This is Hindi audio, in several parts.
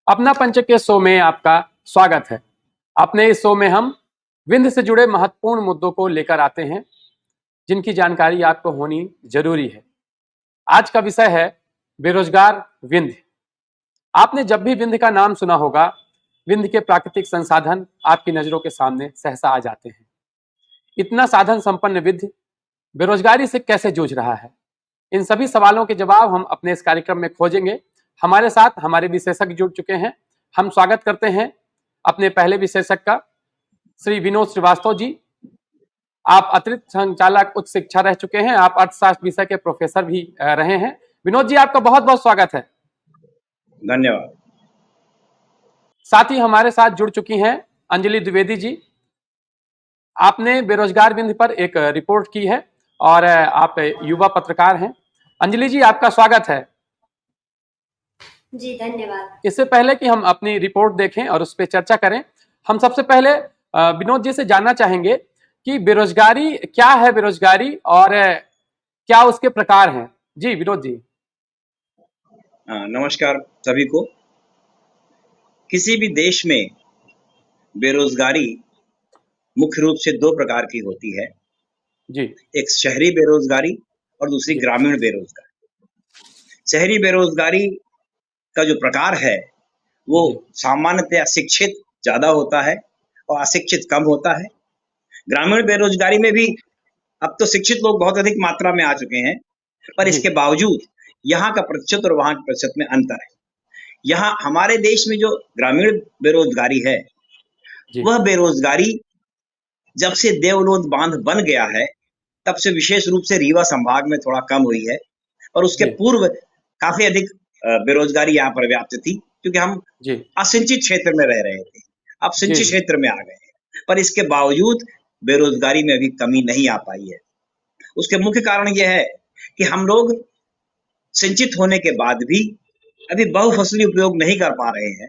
अपना पंच के शो में आपका स्वागत है। अपने इस शो में हम विंध्य से जुड़े महत्वपूर्ण मुद्दों को लेकर आते हैं जिनकी जानकारी आपको होनी जरूरी है। आज का विषय है बेरोजगार विंध्य। आपने जब भी विंध्य का नाम सुना होगा, विंध्य के प्राकृतिक संसाधन आपकी नजरों के सामने सहसा आ जाते हैं। इतना साधन संपन्न विंध्य बेरोजगारी से कैसे जूझ रहा है, इन सभी सवालों के जवाब हम अपने इस कार्यक्रम में खोजेंगे। हमारे साथ हमारे विशेषज्ञ जुड़ चुके हैं। हम स्वागत करते हैं अपने पहले विशेषज्ञ का, श्री विनोद श्रीवास्तव जी। आप अतिरिक्त संचालक उच्च शिक्षा रह चुके हैं, आप अर्थशास्त्र विषय के प्रोफेसर भी रहे हैं। विनोद जी, आपका बहुत बहुत स्वागत है। धन्यवाद। साथ ही हमारे साथ जुड़ चुकी हैं अंजलि द्विवेदी जी। आपने बेरोजगार विंध्य पर एक रिपोर्ट की है और आप युवा पत्रकार हैं। अंजलि जी, आपका स्वागत है। जी धन्यवाद। इससे पहले कि हम अपनी रिपोर्ट देखें और उस पर चर्चा करें, हम सबसे पहले विनोद जी से जानना चाहेंगे कि बेरोजगारी क्या है, बेरोजगारी और क्या उसके प्रकार हैं। जी विनोद जी। नमस्कार सभी को। किसी भी देश में बेरोजगारी मुख्य रूप से दो प्रकार की होती है जी। एक शहरी बेरोजगारी और दूसरी ग्रामीण बेरोजगारी। शहरी बेरोजगारी का जो प्रकार है वो सामान्यतः शिक्षित ज्यादा होता है और अशिक्षित कम होता है। ग्रामीण बेरोजगारी में भी अब तो शिक्षित लोग बहुत अधिक मात्रा में आ चुके हैं, पर इसके बावजूद यहाँ का प्रतिशत और वहाँ के प्रतिशत में अंतर है। यहाँ हमारे देश में जो ग्रामीण बेरोजगारी है वह बेरोजगारी जब से देवलोध बांध बन गया है तब से विशेष रूप से रीवा संभाग में थोड़ा कम हुई है, और उसके पूर्व काफी अधिक बेरोजगारी यहाँ पर व्याप्त थी क्योंकि हम असिंचित क्षेत्र में रह रहे थे। अब सिंचित क्षेत्र में आ गए हैं, पर इसके बावजूद बेरोजगारी में अभी कमी नहीं आ पाई है। उसके मुख्य कारण यह है कि हम लोग सिंचित होने के बाद भी अभी बहुफसली उपयोग नहीं कर पा रहे हैं,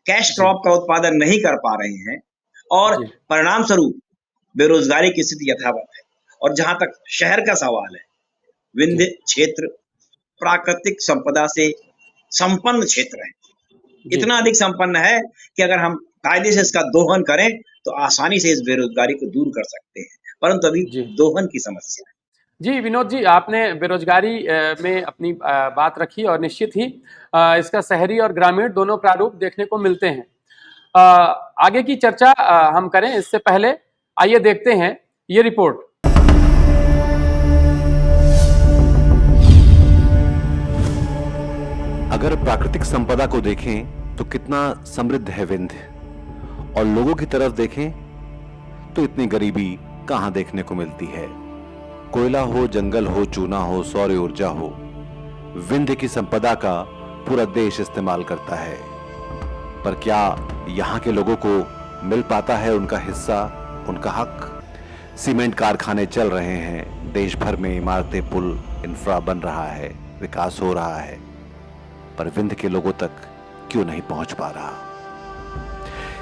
कैश क्रॉप का उत्पादन नहीं कर पा रहे हैं, और परिणाम स्वरूप बेरोजगारी की स्थिति यथावत है। और जहां तक शहर का सवाल है, विंध्य क्षेत्र प्राकृतिक संपदा से संपन्न क्षेत्र है। इतना अधिक संपन्न है कि अगर हम कायदे से इसका दोहन करें तो आसानी से इस बेरोजगारी को दूर कर सकते हैं, परंतु अभी दोहन की समस्या है। जी विनोद जी, आपने बेरोजगारी में अपनी बात रखी और निश्चित ही इसका शहरी और ग्रामीण दोनों प्रारूप देखने को मिलते हैं। आगे की चर्चा हम करें इससे पहले आइए देखते हैं ये रिपोर्ट। अगर प्राकृतिक संपदा को देखें तो कितना समृद्ध है विंध्य, और लोगों की तरफ देखें तो इतनी गरीबी कहां देखने को मिलती है। कोयला हो, जंगल हो, चूना हो, सौर ऊर्जा हो, विंध्य की संपदा का पूरा देश इस्तेमाल करता है। पर क्या यहां के लोगों को मिल पाता है उनका हिस्सा, उनका हक? सीमेंट कारखाने चल रहे हैं, देश भर में इमारतें, पुल, इंफ्रा बन रहा है, विकास हो रहा है, पर विंध्य के लोगों तक क्यों नहीं पहुंच पा रहा?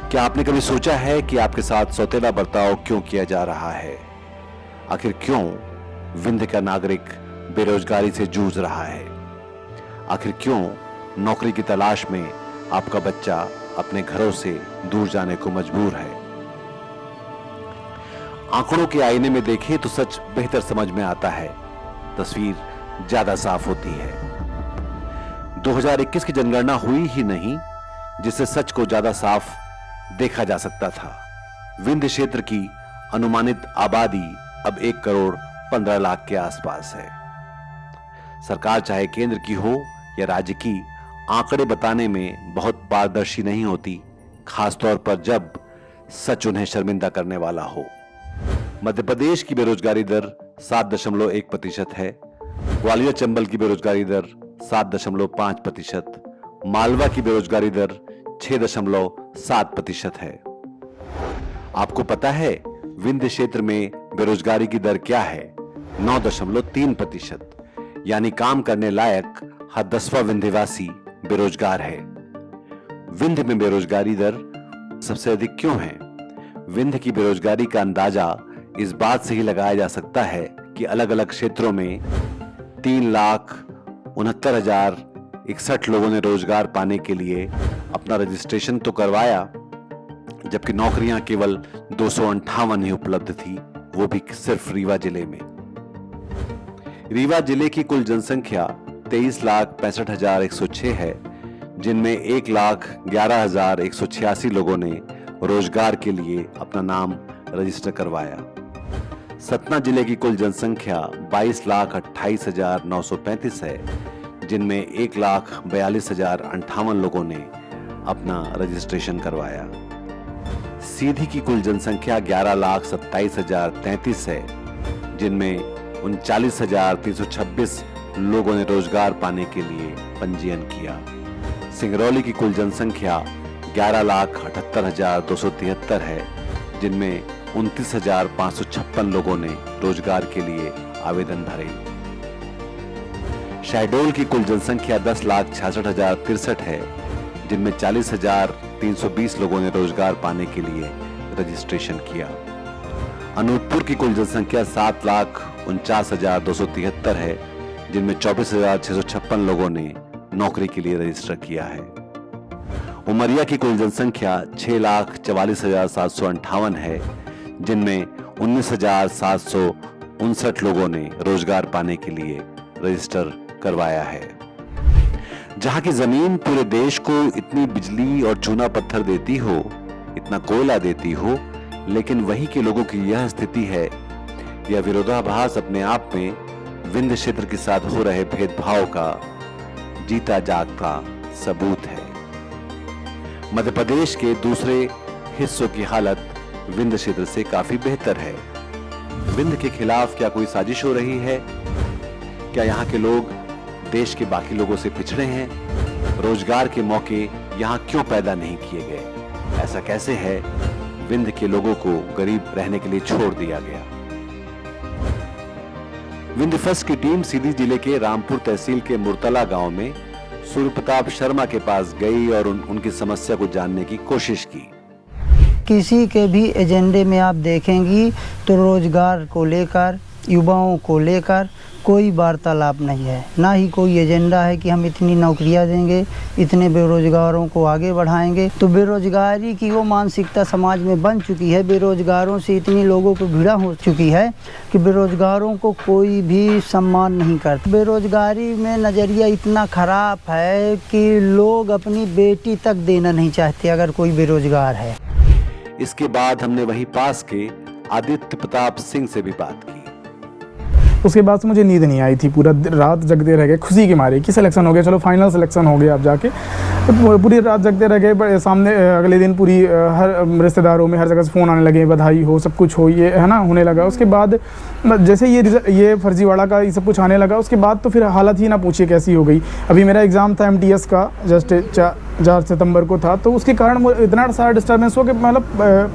क्या आपने कभी सोचा है कि आपके साथ सौतेला बर्ताव क्यों किया जा रहा है? आखिर क्यों विंध्य का नागरिक बेरोजगारी से जूझ रहा है? आखिर क्यों नौकरी की तलाश में आपका बच्चा अपने घरों से दूर जाने को मजबूर है? आंकड़ों के आईने में देखें तो सच बेहतर समझ में आता है, तस्वीर ज्यादा साफ होती है। 2021 की जनगणना हुई ही नहीं जिससे सच को ज्यादा साफ देखा जा सकता था। विंध्य क्षेत्र की अनुमानित आबादी अब 1,15,00,000 के आसपास है। सरकार चाहे केंद्र की हो या राज्य की, आंकड़े बताने में बहुत पारदर्शी नहीं होती, खासतौर पर जब सच उन्हें शर्मिंदा करने वाला हो। मध्य प्रदेश की बेरोजगारी दर 7.1% है, ग्वालियर चंबल की बेरोजगारी दर 7.5%, मालवा की बेरोजगारी दर 6.7% है। आपको पता है विंध्य क्षेत्र में बेरोजगारी की दर क्या है? 9.3%, यानी काम करने लायक हर 10वां विंध्यवासी बेरोजगार है। विंध्य में बेरोजगारी दर सबसे अधिक क्यों है? विंध्य की बेरोजगारी का अंदाजा इस बात से ही लगाया जा सकता है कि अलग अलग क्षेत्रों में 3,69,000 61 लोगों ने रोजगार पाने के लिए अपना रजिस्ट्रेशन तो करवाया, जबकि नौकरियां केवल 258 ही उपलब्ध थी, वो भी सिर्फ रीवा जिले में। रीवा जिले की कुल जनसंख्या 23,65,106 है, जिनमें 1,11,186 लोगों ने रोजगार के लिए अपना नाम रजिस्टर करवाया। सतना जिले की कुल जनसंख्या 22,28,935 है, जिनमें 1,42,058 लोगों ने अपना रजिस्ट्रेशन करवाया। सीधी की कुल जनसंख्या 11,27,033 है, जिनमें 39,326 लोगों ने रोजगार पाने के लिए पंजीयन किया। सिंगरौली की कुल जनसंख्या 11,78,273 है, जिनमें 29,556 लोगों ने रोजगार के लिए आवेदन भरे। शहडोल की कुल जनसंख्या 10,66,063 है, जिनमें 40,320 लोगों ने रोजगार पाने के लिए रजिस्ट्रेशन किया। अनूपपुर की कुल जनसंख्या 7,49,273 है, जिनमें 24,656 लोगों ने नौकरी के लिए रजिस्टर किया है। उमरिया की कुल जनसंख्या 6,44,758 है, जिनमें 19,759 लोगों ने रोजगार पाने के लिए रजिस्टर करवाया है। जहां की जमीन पूरे देश को इतनी बिजली और चूना पत्थर देती हो, इतना कोयला देती हो, लेकिन वहीं के लोगों की यह स्थिति है, यह विरोधाभास अपने आप में विंध्य क्षेत्र के साथ हो रहे भेदभाव का जीता जागता सबूत है। मध्य प्रदेश के दूसरे हिस्सों की हालत विंध्य क्षेत्र से काफी बेहतर है। विंध्य के खिलाफ क्या कोई साजिश हो रही है? क्या यहाँ के लोग देश के बाकी लोगों से पिछड़े हैं? रोजगार के मौके यहाँ क्यों पैदा नहीं किए गए? ऐसा कैसे है विंध्य के लोगों को गरीब रहने के लिए छोड़ दिया गया? विंध्य फर्स्ट की टीम सीधी जिले के रामपुर तहसील के मुरतला गांव में सूर्य प्रताप शर्मा के पास गई और उनकी समस्या को जानने की कोशिश की। किसी के भी एजेंडे में आप देखेंगी तो रोजगार को लेकर, युवाओं को लेकर कोई वार्तालाप नहीं है, ना ही कोई एजेंडा है कि हम इतनी नौकरियां देंगे, इतने बेरोजगारों को आगे बढ़ाएंगे। तो बेरोजगारी की वो मानसिकता समाज में बन चुकी है, बेरोजगारों से इतनी लोगों को भिड़ा हो चुकी है कि बेरोजगारों को कोई भी सम्मान नहीं करता। बेरोजगारी में नज़रिया इतना ख़राब है कि लोग अपनी बेटी तक देना नहीं चाहते अगर कोई बेरोजगार है। इसके बाद हमने वहीं पास के आदित्य प्रताप सिंह से भी बात की। उसके बाद से मुझे नींद नहीं आई थी, पूरा रात जगते रह गए खुशी के मारे कि सिलेक्शन हो गया, चलो फाइनल सिलेक्शन हो गया। अब जाके तो पूरी रात जगते रह गए। सामने अगले दिन पूरी हर रिश्तेदारों में हर जगह से फ़ोन आने लगे, बधाई हो, सब कुछ हो, ये है ना, होने लगा। उसके बाद जैसे ये फर्जीवाड़ा का ये सब कुछ आने लगा, उसके बाद तो फिर हालत ही ना पूछिए कैसी हो गई। अभी मेरा एग्ज़ाम था MTS का, जस्ट 4 सितंबर को था, तो उसके कारण इतना सारा डिस्टर्बेंस हो कि मतलब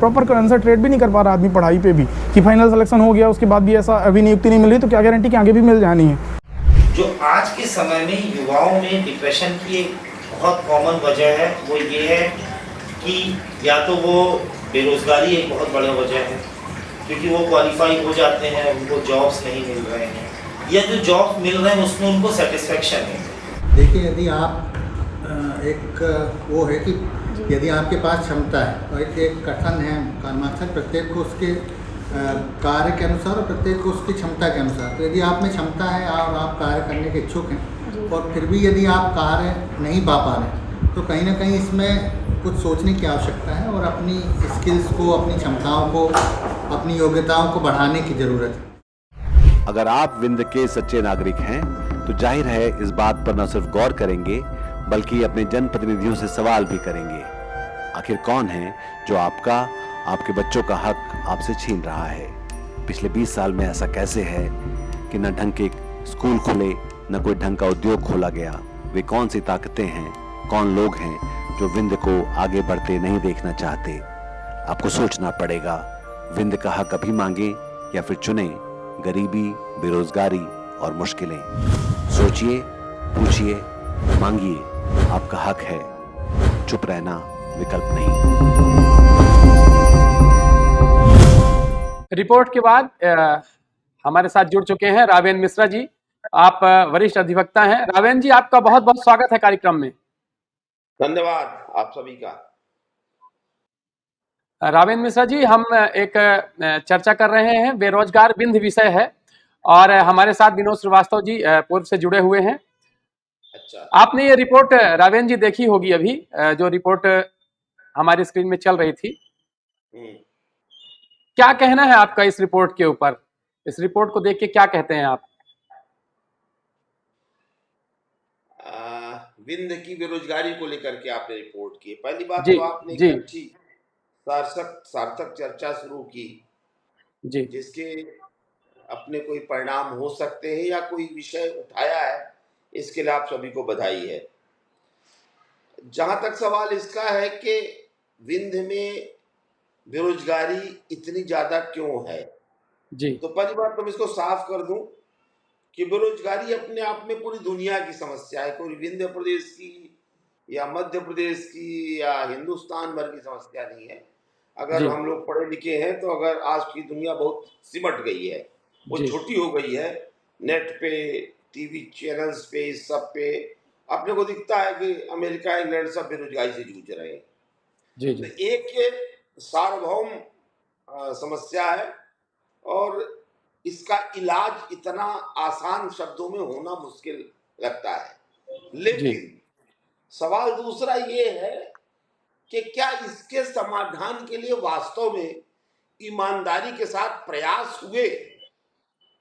प्रॉपर कंसंट्रेट भी नहीं कर पा रहा आदमी पढ़ाई पे भी, कि फाइनल सिलेक्शन हो गया, उसके बाद भी ऐसा अभी नियुक्ति नहीं मिल रही, तो क्या गारंटी कि आगे भी मिल जानी है। जो आज के समय में युवाओं में डिप्रेशन की एक बहुत कॉमन वजह है, वो ये है कि या तो वो बेरोज़गारी एक बहुत बड़ा वजह है, क्योंकि वो क्वालिफाई हो जाते हैं, उनको जॉब्स नहीं मिल रहे हैं, या जो जॉब्स मिल रहे हैं उसमें उनको सेटिस्फेक्शन है। देखिए, यदि आप एक वो है कि यदि आपके पास क्षमता है, और एक कथन है कर्माक्षर, प्रत्येक को उसके कार्य के अनुसार और प्रत्येक को उसकी क्षमता के अनुसार। तो यदि आप में क्षमता है और आप कार्य करने के इच्छुक हैं, और फिर भी यदि आप कार्य नहीं पा रहे हैं, तो कहीं ना कहीं इसमें कुछ सोचने की आवश्यकता है और अपनी स्किल्स को, अपनी क्षमताओं को, अपनी योग्यताओं को बढ़ाने की ज़रूरत है। अगर आप विंध्य के सच्चे नागरिक हैं तो जाहिर है इस बात पर न सिर्फ गौर करेंगे बल्कि अपने जनप्रतिनिधियों से सवाल भी करेंगे। आखिर कौन है जो आपके बच्चों का हक आपसे छीन रहा है? पिछले 20 साल में ऐसा कैसे है कि न ढंग के स्कूल खुले, न कोई ढंग का उद्योग खोला गया? वे कौन सी ताकतें हैं, कौन लोग हैं जो विंध्य को आगे बढ़ते नहीं देखना चाहते? आपको सोचना पड़ेगा। विंध्य का हक अभी मांगे या फिर चुने गरीबी, बेरोजगारी और मुश्किलें। सोचिए, पूछिए, मांगिए, आपका हक है। चुप रहना विकल्प नहीं। रिपोर्ट के बाद हमारे साथ जुड़ चुके हैं रावेन मिश्रा जी, आप वरिष्ठ अधिवक्ता हैं। रावेन जी, आपका बहुत बहुत स्वागत है कार्यक्रम में। धन्यवाद आप सभी का। रावेन मिश्रा जी, हम एक चर्चा कर रहे हैं, बेरोजगार बिंद विषय है, और हमारे साथ विनोद श्रीवास्तव जी पूर्व से जुड़े हुए हैं। अच्छा, आपने ये रिपोर्ट रावेन जी देखी होगी अभी, जो रिपोर्ट हमारी स्क्रीन में चल रही थी। क्या कहना है आपका इस रिपोर्ट के ऊपर? इस रिपोर्ट को देख के क्या कहते हैं आप? विंध्य की बेरोजगारी को लेकर के आपने रिपोर्ट की। पहली बात जी तो आपने जी एक अच्छी सार्थक चर्चा शुरू की, जी जिसके अपने कोई परिणाम हो सकते हैं या कोई विषय उठाया है, इसके लिए आप सभी को बधाई है। जहां तक सवाल इसका है कि विंध्य में बेरोजगारी इतनी ज्यादा क्यों है, जी तो पहली बात तो मैं इसको साफ कर दूं कि बेरोजगारी अपने आप में पूरी दुनिया की समस्या है। कोई विंध्य प्रदेश की या मध्य प्रदेश की या हिंदुस्तान भर की समस्या नहीं है। अगर जी हम लोग पढ़े लिखे हैं तो अगर आज की दुनिया बहुत सिमट गई है, वो जी छोटी हो गई है। नेट पे, टीवी चैनल्स पे, इस सब पे अपने को दिखता है कि अमेरिका, इंग्लैंड सब बेरोजगारी से जूझ रहे हैं। जी तो जी एक ये सार्वभौम समस्या है, और इसका इलाज इतना आसान शब्दों में होना मुश्किल लगता है। जी लेकिन सवाल दूसरा ये है कि क्या इसके समाधान के लिए वास्तव में ईमानदारी के साथ प्रयास हुए?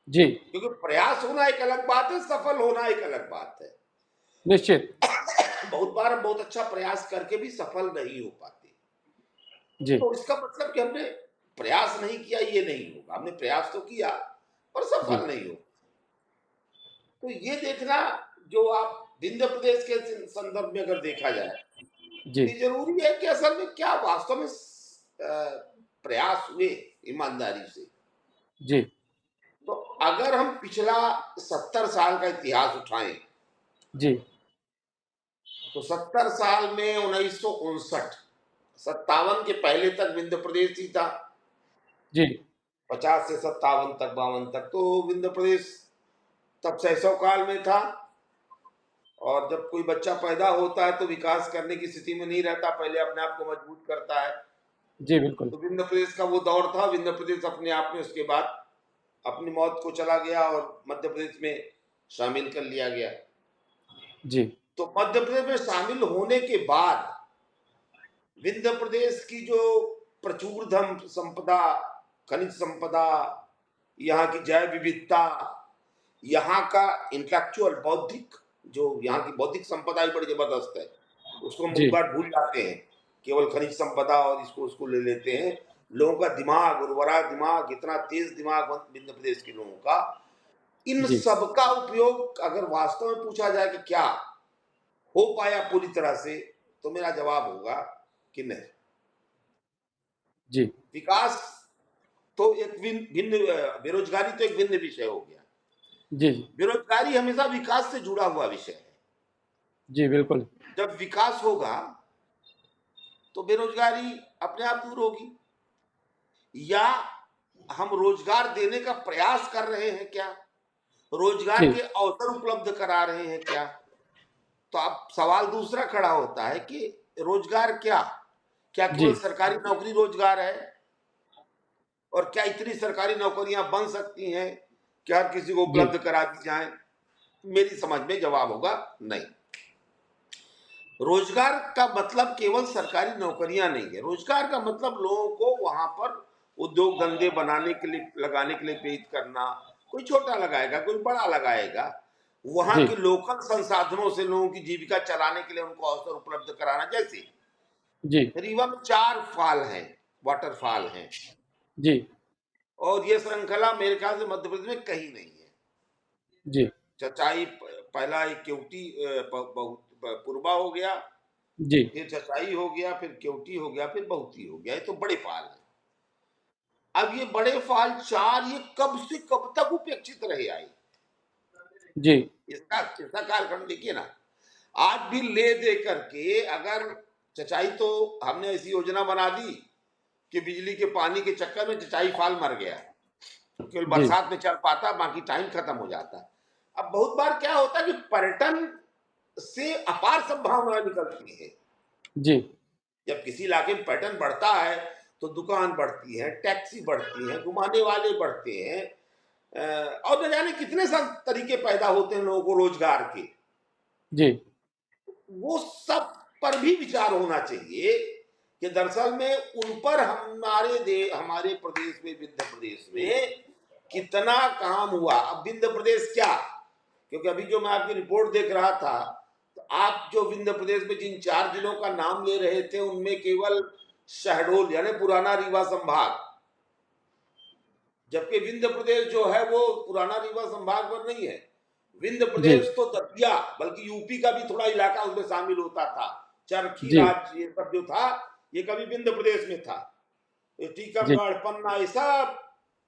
जी क्योंकि प्रयास होना एक अलग बात है, सफल होना एक अलग बात है। निश्चित। बहुत बार हम बहुत अच्छा प्रयास करके भी सफल नहीं हो पाते। जी तो इसका मतलब कि हमने प्रयास नहीं किया ये नहीं होगा। हमने प्रयास तो किया पर जी सफल नहीं हो। तो ये देखना, जो आप विंध्य प्रदेश के संदर्भ में अगर देखा जाए, जी ये जरूरी है कि असल में क्या वास्तव में प्रयास हुए ईमानदारी से। जी तो अगर हम पिछला 70 साल का इतिहास उठाएं, जी तो 70 साल में 1959 57 के पहले तक विंध्य प्रदेश ही था। जी 50 से 57 तक, 52 तक तो विंध्य प्रदेश तब शैशव काल में था। और जब कोई बच्चा पैदा होता है तो विकास करने की स्थिति में नहीं रहता, पहले अपने आप को मजबूत करता है। जी बिल्कुल। तो विंध्य प्रदेश का वो दौर था। विंध्य प्रदेश अपने आप में उसके बाद अपनी मौत को चला गया और मध्य प्रदेश में शामिल कर लिया गया। जी तो मध्य प्रदेश में शामिल होने के बाद विंध्य प्रदेश की जो प्रचुर धन संपदा, खनिज संपदा, यहाँ की जैव विविधता, यहाँ का इंटेलेक्चुअल बौद्धिक, जो यहाँ की बौद्धिक संपदा ही बड़ी जबरदस्त है। उसको हम जी बहुत बार भूल जाते हैं, केवल खनिज संपदा और इसको उसको ले लेते हैं। लोगों का दिमाग, उर्वरा दिमाग, इतना तेज दिमाग विंध्य प्रदेश के लोगों का, इन जी सब का उपयोग अगर वास्तव में पूछा जाए कि क्या हो पाया पूरी तरह से, तो मेरा जवाब होगा कि नहीं। जी विकास तो एक भिन्न, बेरोजगारी तो एक भिन्न विषय हो गया। जी बेरोजगारी हमेशा विकास से जुड़ा हुआ विषय है। जी बिल्कुल। जब विकास होगा तो बेरोजगारी अपने आप दूर होगी। या हम रोजगार देने का प्रयास कर रहे हैं क्या, रोजगार जी के अवसर उपलब्ध करा रहे हैं क्या? तो अब सवाल दूसरा खड़ा होता है कि रोजगार क्या जी केवल सरकारी नौकरी रोजगार है? और क्या इतनी सरकारी नौकरियां बन सकती हैं कि हर किसी को जी उपलब्ध करा दी जाए? मेरी समझ में जवाब होगा नहीं। रोजगार का मतलब केवल सरकारी नौकरियां नहीं है। रोजगार का मतलब लोगों को वहां पर उद्योग धंधे बनाने के लिए, लगाने के लिए प्रेरित करना। कोई छोटा लगाएगा, कोई बड़ा लगाएगा। वहां जी के लोकल संसाधनों से लोगों की जीविका चलाने के लिए उनको अवसर उपलब्ध कराना। जैसे जी रीवा में 4 फॉल हैं, वाटरफॉल हैं, जी और ये श्रृंखला मेरे ख्याल से मध्य प्रदेश में कहीं नहीं है। जी चचाई पहला, एक केवटी पूर्वा हो गया, जी फिर चचाई हो गया, फिर केवटी हो गया, फिर बहुती हो गया। ये तो बड़े फाल है। अब ये बड़े फाल 4 ये कब से कब तक उपेक्षित रहे आए? जी इसका कालखंड देखिए ना। आज भी ले दे करके, अगर चचाई, तो हमने ऐसी योजना बना दी कि बिजली के पानी के चक्कर में चचाई फाल मर गया, केवल जी बरसात में चल पाता, बाकी टाइम खत्म हो जाता। अब बहुत बार क्या होता है कि पर्यटन से अपार संभावनाएं निकलती है। जी जब किसी इलाके में पर्यटन बढ़ता है तो दुकान बढ़ती है, टैक्सी बढ़ती है, घुमाने वाले बढ़ते हैं, और न जाने कितने सब तरीके पैदा होते हैं लोगों को रोजगार के। जी वो सब पर भी विचार होना चाहिए कि दरअसल में उन पर हमारे प्रदेश में, विंध्य प्रदेश में कितना काम हुआ। अब विंध्य प्रदेश क्या, क्योंकि अभी जो मैं आपकी रिपोर्ट देख रहा था, तो आप जो विंध्य प्रदेश में जिन 4 जिलों का नाम ले रहे थे उनमें केवल शहडोल यानी पुराना रीवा संभाग, जबकि विंध्य प्रदेश जो है वो पुराना रीवा संभाग पर नहीं है। विंध्य प्रदेश तो दतिया बल्कि यूपी का भी थोड़ा इलाका उसमें शामिल होता था। चरखी जी राज्य ये सब जो था ये कभी विंध्य प्रदेश में था। ये जी टीकमगढ़, पन्ना, ये सब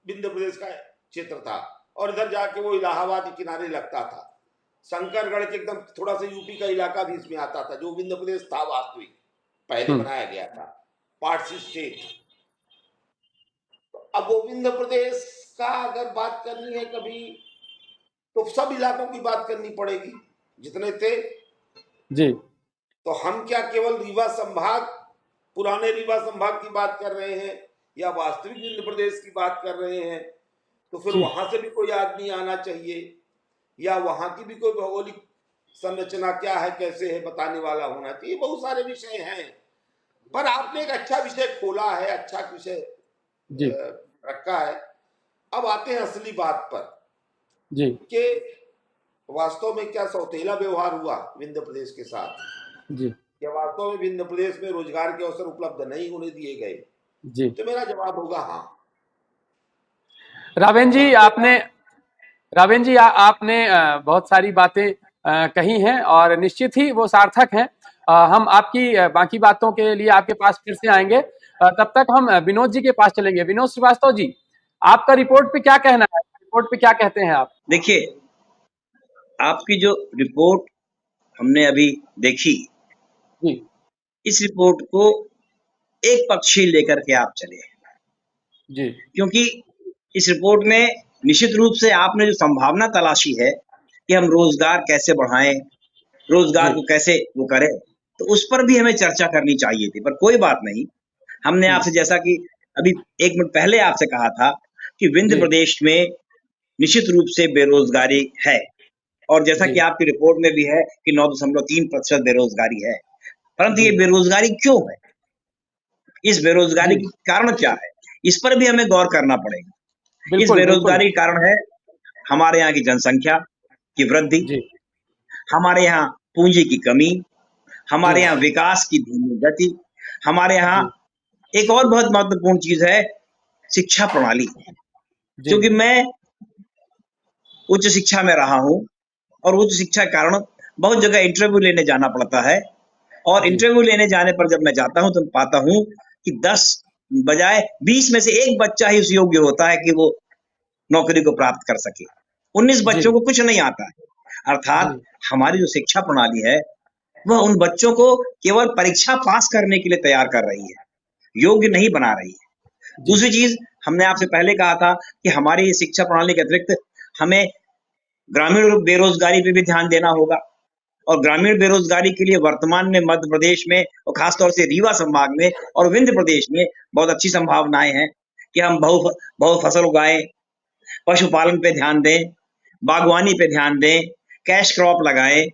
विंध्य प्रदेश का क्षेत्र था, और इधर जाके वो इलाहाबाद के किनारे लगता था। शंकरगढ़ के एकदम थोड़ा सा यूपी का इलाका भी इसमें आता था, जो विंध्य प्रदेश था वास्तविक पहले बनाया गया था, पार्टसी स्टेट। अब वो विंध्य प्रदेश का अगर बात करनी है कभी, तो सब इलाकों की बात करनी पड़ेगी जितने थे। जी तो हम क्या केवल रीवा संभाग, पुराने रीवा संभाग की बात कर रहे हैं या वास्तविक विंध्य प्रदेश की बात कर रहे हैं? तो फिर जी वहां से भी कोई आदमी आना चाहिए, या वहां की भी कोई भौगोलिक संरचना क्या है, कैसे है, बताने वाला होना चाहिए। बहुत सारे विषय हैं, पर आपने एक अच्छा विषय खोला है, अच्छा विषय जी रखा है। अब आते हैं असली बात पर जी कि वास्तव में क्या सौतेला व्यवहार हुआ विंध्य प्रदेश के साथ, जी या वास्तव में विंध्य प्रदेश में रोजगार के अवसर उपलब्ध नहीं होने दिए गए? जी तो मेरा जवाब होगा हाँ। रावेन जी आपने आपने बहुत सारी बातें कही हैं और निश्चित ही वो सार्थक हैं। हम आपकी बाकी बातों के लिए आपके पास फिर से आएंगे। तब तक हम विनोद जी के पास चलेंगे। विनोद श्रीवास्तव जी, आपका रिपोर्ट पे क्या कहना है? रिपोर्ट पे क्या कहते हैं आप? देखिए, आपकी जो रिपोर्ट हमने अभी देखी, जी इस रिपोर्ट को एक पक्षी लेकर के आप चले, जी क्योंकि इस रिपोर्ट में निश्चित रूप से आपने जो संभावना तलाशी है कि हम रोजगार कैसे बढ़ाएं, रोजगार को कैसे वो करें, तो उस पर भी हमें चर्चा करनी चाहिए थी, पर कोई बात नहीं। हमने आपसे, जैसा कि अभी 1 मिनट पहले आपसे कहा था, कि विंध्य प्रदेश में निश्चित रूप से बेरोजगारी है, और जैसा कि आपकी रिपोर्ट में भी है कि 9.3% बेरोजगारी है। परंतु ये बेरोजगारी क्यों है, इस बेरोजगारी के कारण क्या है, इस पर भी हमें गौर करना पड़ेगा। इस बेरोजगारी का कारण है हमारे यहाँ की जनसंख्या की वृद्धि, हमारे यहाँ पूंजी की कमी, हमारे यहाँ विकास की धीमी गति, हमारे यहाँ एक और बहुत महत्वपूर्ण चीज है शिक्षा प्रणाली। क्योंकि मैं उच्च शिक्षा में रहा हूँ, और उच्च शिक्षा के कारण बहुत जगह इंटरव्यू लेने जाना पड़ता है, और इंटरव्यू लेने जाने पर जब मैं जाता हूँ तो पाता हूँ कि 10 बजाय 20 में से 1 बच्चा ही उस योग्य होता है कि वो नौकरी को प्राप्त कर सके। 19 बच्चों को कुछ नहीं आता है। अर्थात हमारी जो शिक्षा प्रणाली है वह उन बच्चों को केवल परीक्षा पास करने के लिए तैयार कर रही है, योग्य नहीं बना रही है। दूसरी चीज, हमने आपसे पहले कहा था कि हमारी शिक्षा प्रणाली के अतिरिक्त हमें ग्रामीण बेरोजगारी पे भी ध्यान देना होगा, और ग्रामीण बेरोजगारी के लिए वर्तमान में मध्य प्रदेश में और खासतौर से रीवा संभाग में और विंध्य प्रदेश में बहुत अच्छी संभावनाएं हैं कि हम बहु फसल उगाएं, पशुपालन पे ध्यान दें, बागवानी पे ध्यान दें, कैश क्रॉप लगाएं।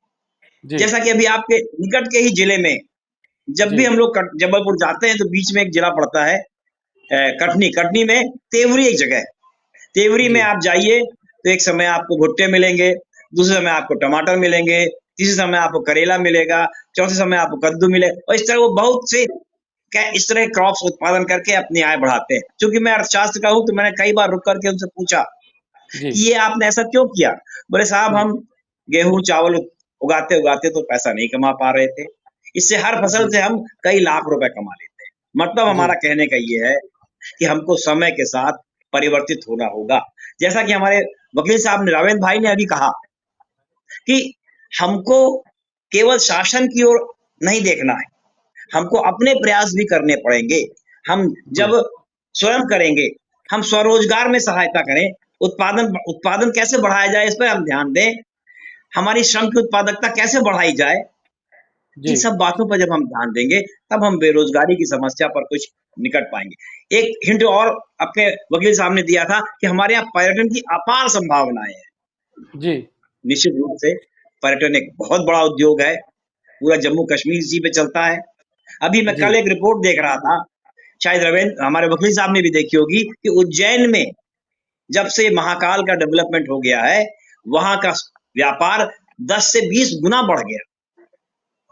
जैसा कि अभी आपके निकट के ही जिले में जब भी हम लोग जबलपुर जाते हैं तो बीच में एक जिला पड़ता है कटनी में तेवरी एक जगह है। तेवरी में आप जाइए तो एक समय आपको भुट्टे मिलेंगे, दूसरे समय आपको टमाटर मिलेंगे, तीसरे समय आपको करेला मिलेगा, चौथे समय आपको कद्दू मिलेगा, और इस तरह वो बहुत से इस तरह क्रॉप्स उत्पादन करके अपनी आय बढ़ाते हैं। क्योंकि मैं अर्थशास्त्र का हूं तो मैंने कई बार रुक करके उनसे पूछा कि ये आपने ऐसा क्यों किया? बोले साहब, हम गेहूं चावल उगाते उगाते तो पैसा नहीं कमा पा रहे थे, इससे हर फसल से हम कई लाख रुपए कमा लेते हैं। मतलब हमारा कहने का ये है कि हमको समय के साथ परिवर्तित होना होगा। जैसा कि हमारे वकील साहब ने, रावेंद्र भाई ने अभी कहा कि हमको केवल शासन की ओर नहीं देखना है, हमको अपने प्रयास भी करने पड़ेंगे। हम जब स्वयं करेंगे, हम स्वरोजगार में सहायता करें, उत्पादन उत्पादन कैसे बढ़ाया जाए, इस पर हम ध्यान दें। हमारी श्रम की उत्पादकता कैसे बढ़ाई जाए, इन जी सब बातों पर जब हम ध्यान देंगे तब हम बेरोजगारी की समस्या पर कुछ निकट पाएंगे। एक हिंट और अपने वकील साहब ने दिया था कि हमारे यहाँ पर्यटन की अपार संभावनाएं हैं। जी निश्चित रूप से पर्यटन एक बहुत बड़ा उद्योग है, पूरा जम्मू कश्मीर इसी पे चलता है। अभी मैं जी कल एक रिपोर्ट देख रहा था, शायद रविंद्र हमारे वकील साहब ने भी देखी होगी, कि उज्जैन में जब से महाकाल का डेवलपमेंट हो गया है, वहां का व्यापार 10 से 20 गुना बढ़ गया।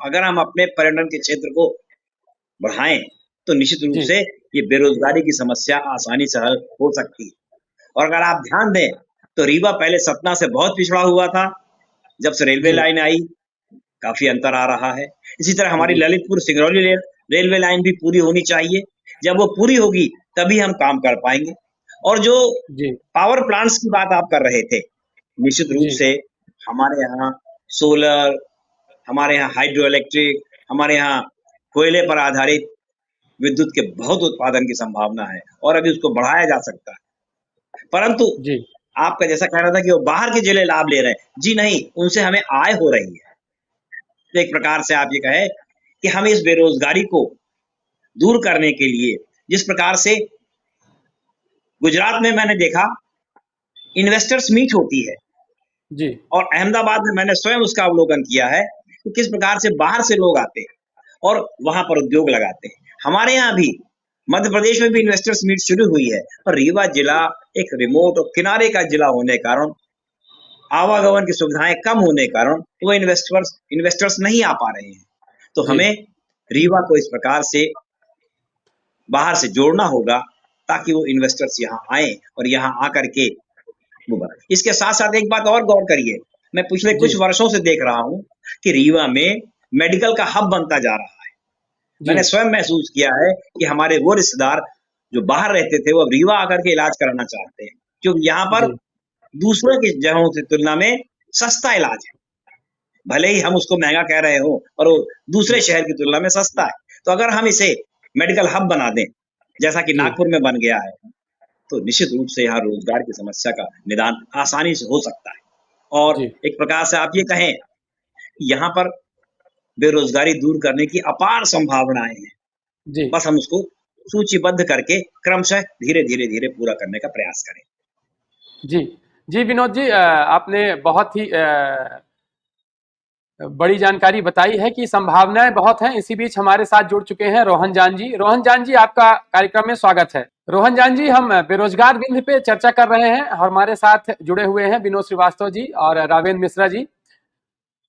अगर हम अपने पर्यटन के क्षेत्र को बढ़ाएं तो निश्चित रूप जी से ये बेरोजगारी की समस्या आसानी से हल हो सकती है। और अगर आप ध्यान दें तो रीवा पहले सतना से बहुत पिछड़ा हुआ था, जब से रेलवे जी लाइन आई काफी अंतर आ रहा है। इसी तरह हमारी जी ललितपुर सिंगरौली रेलवे लाइन भी पूरी होनी चाहिए। जब वो पूरी होगी तभी हम काम कर पाएंगे। और जो जी पावर प्लांट्स की बात आप कर रहे थे, निश्चित रूप जी से हमारे यहाँ सोलर, हमारे यहाँ हाइड्रो इलेक्ट्रिक, हमारे यहाँ कोयले पर आधारित विद्युत के बहुत उत्पादन की संभावना है और अभी उसको बढ़ाया जा सकता है। परंतु जी आपका जैसा कहना था कि वो बाहर के जिले लाभ ले रहे हैं, जी नहीं, उनसे हमें आय हो रही है। तो एक प्रकार से आप ये कहें कि हमें इस बेरोजगारी को दूर करने के लिए, जिस प्रकार से गुजरात में मैंने देखा इन्वेस्टर्स मीट होती है, जी और अहमदाबाद में मैंने स्वयं उसका अवलोकन किया है कि किस प्रकार से बाहर से लोग आते हैं और वहां पर उद्योग लगाते हैं। हमारे यहाँ भी मध्य प्रदेश में भी इन्वेस्टर्स मीट शुरू हुई है, और रीवा जिला एक रिमोट और किनारे का जिला होने के कारण, आवागमन की सुविधाएं कम होने के कारण वो इन्वेस्टर्स नहीं आ पा रहे हैं। तो जी हमें रीवा को इस प्रकार से बाहर से जोड़ना होगा ताकि वो इन्वेस्टर्स यहाँ आए और यहाँ आकर के वो बढ़े। इसके साथ साथ एक बात और गौर करिए, मैं पिछले जी कुछ वर्षों से देख रहा हूँ कि रीवा में मेडिकल का हब बनता जा रहा है। जी मैंने स्वयं महसूस किया है कि हमारे वो रिश्तेदार जो बाहर रहते थे वो अब रीवा आकर के इलाज कराना चाहते हैं, क्योंकि यहाँ पर जी दूसरों की जगहों से तुलना में सस्ता इलाज है। भले ही हम उसको महंगा कह रहे हो और वो दूसरे शहर की तुलना में सस्ता है। तो अगर हम इसे मेडिकल हब बना दें, जैसा कि जी नागपुर में बन गया है, तो निश्चित रूप से यहाँ रोजगार की समस्या का निदान आसानी से हो सकता है। और जी एक प्रकार से आप ये कहें कि यहाँ पर बेरोजगारी दूर करने की अपार संभावनाएं हैं। जी बस हम उसको सूचीबद्ध करके क्रमशः धीरे धीरे धीरे पूरा करने का प्रयास करें। जी जी विनोद जी, आपने बहुत ही बड़ी जानकारी बताई है कि संभावनाएं बहुत हैं। इसी बीच हमारे साथ जुड़ चुके हैं रोहन जान जी। रोहन जान जी, आपका कार्यक्रम में स्वागत है। रोहन जान जी, हम बेरोजगार बिंदु पे चर्चा कर रहे हैं। हमारे साथ जुड़े हुए हैं विनोद श्रीवास्तव जी और रावेंद्र मिश्रा जी,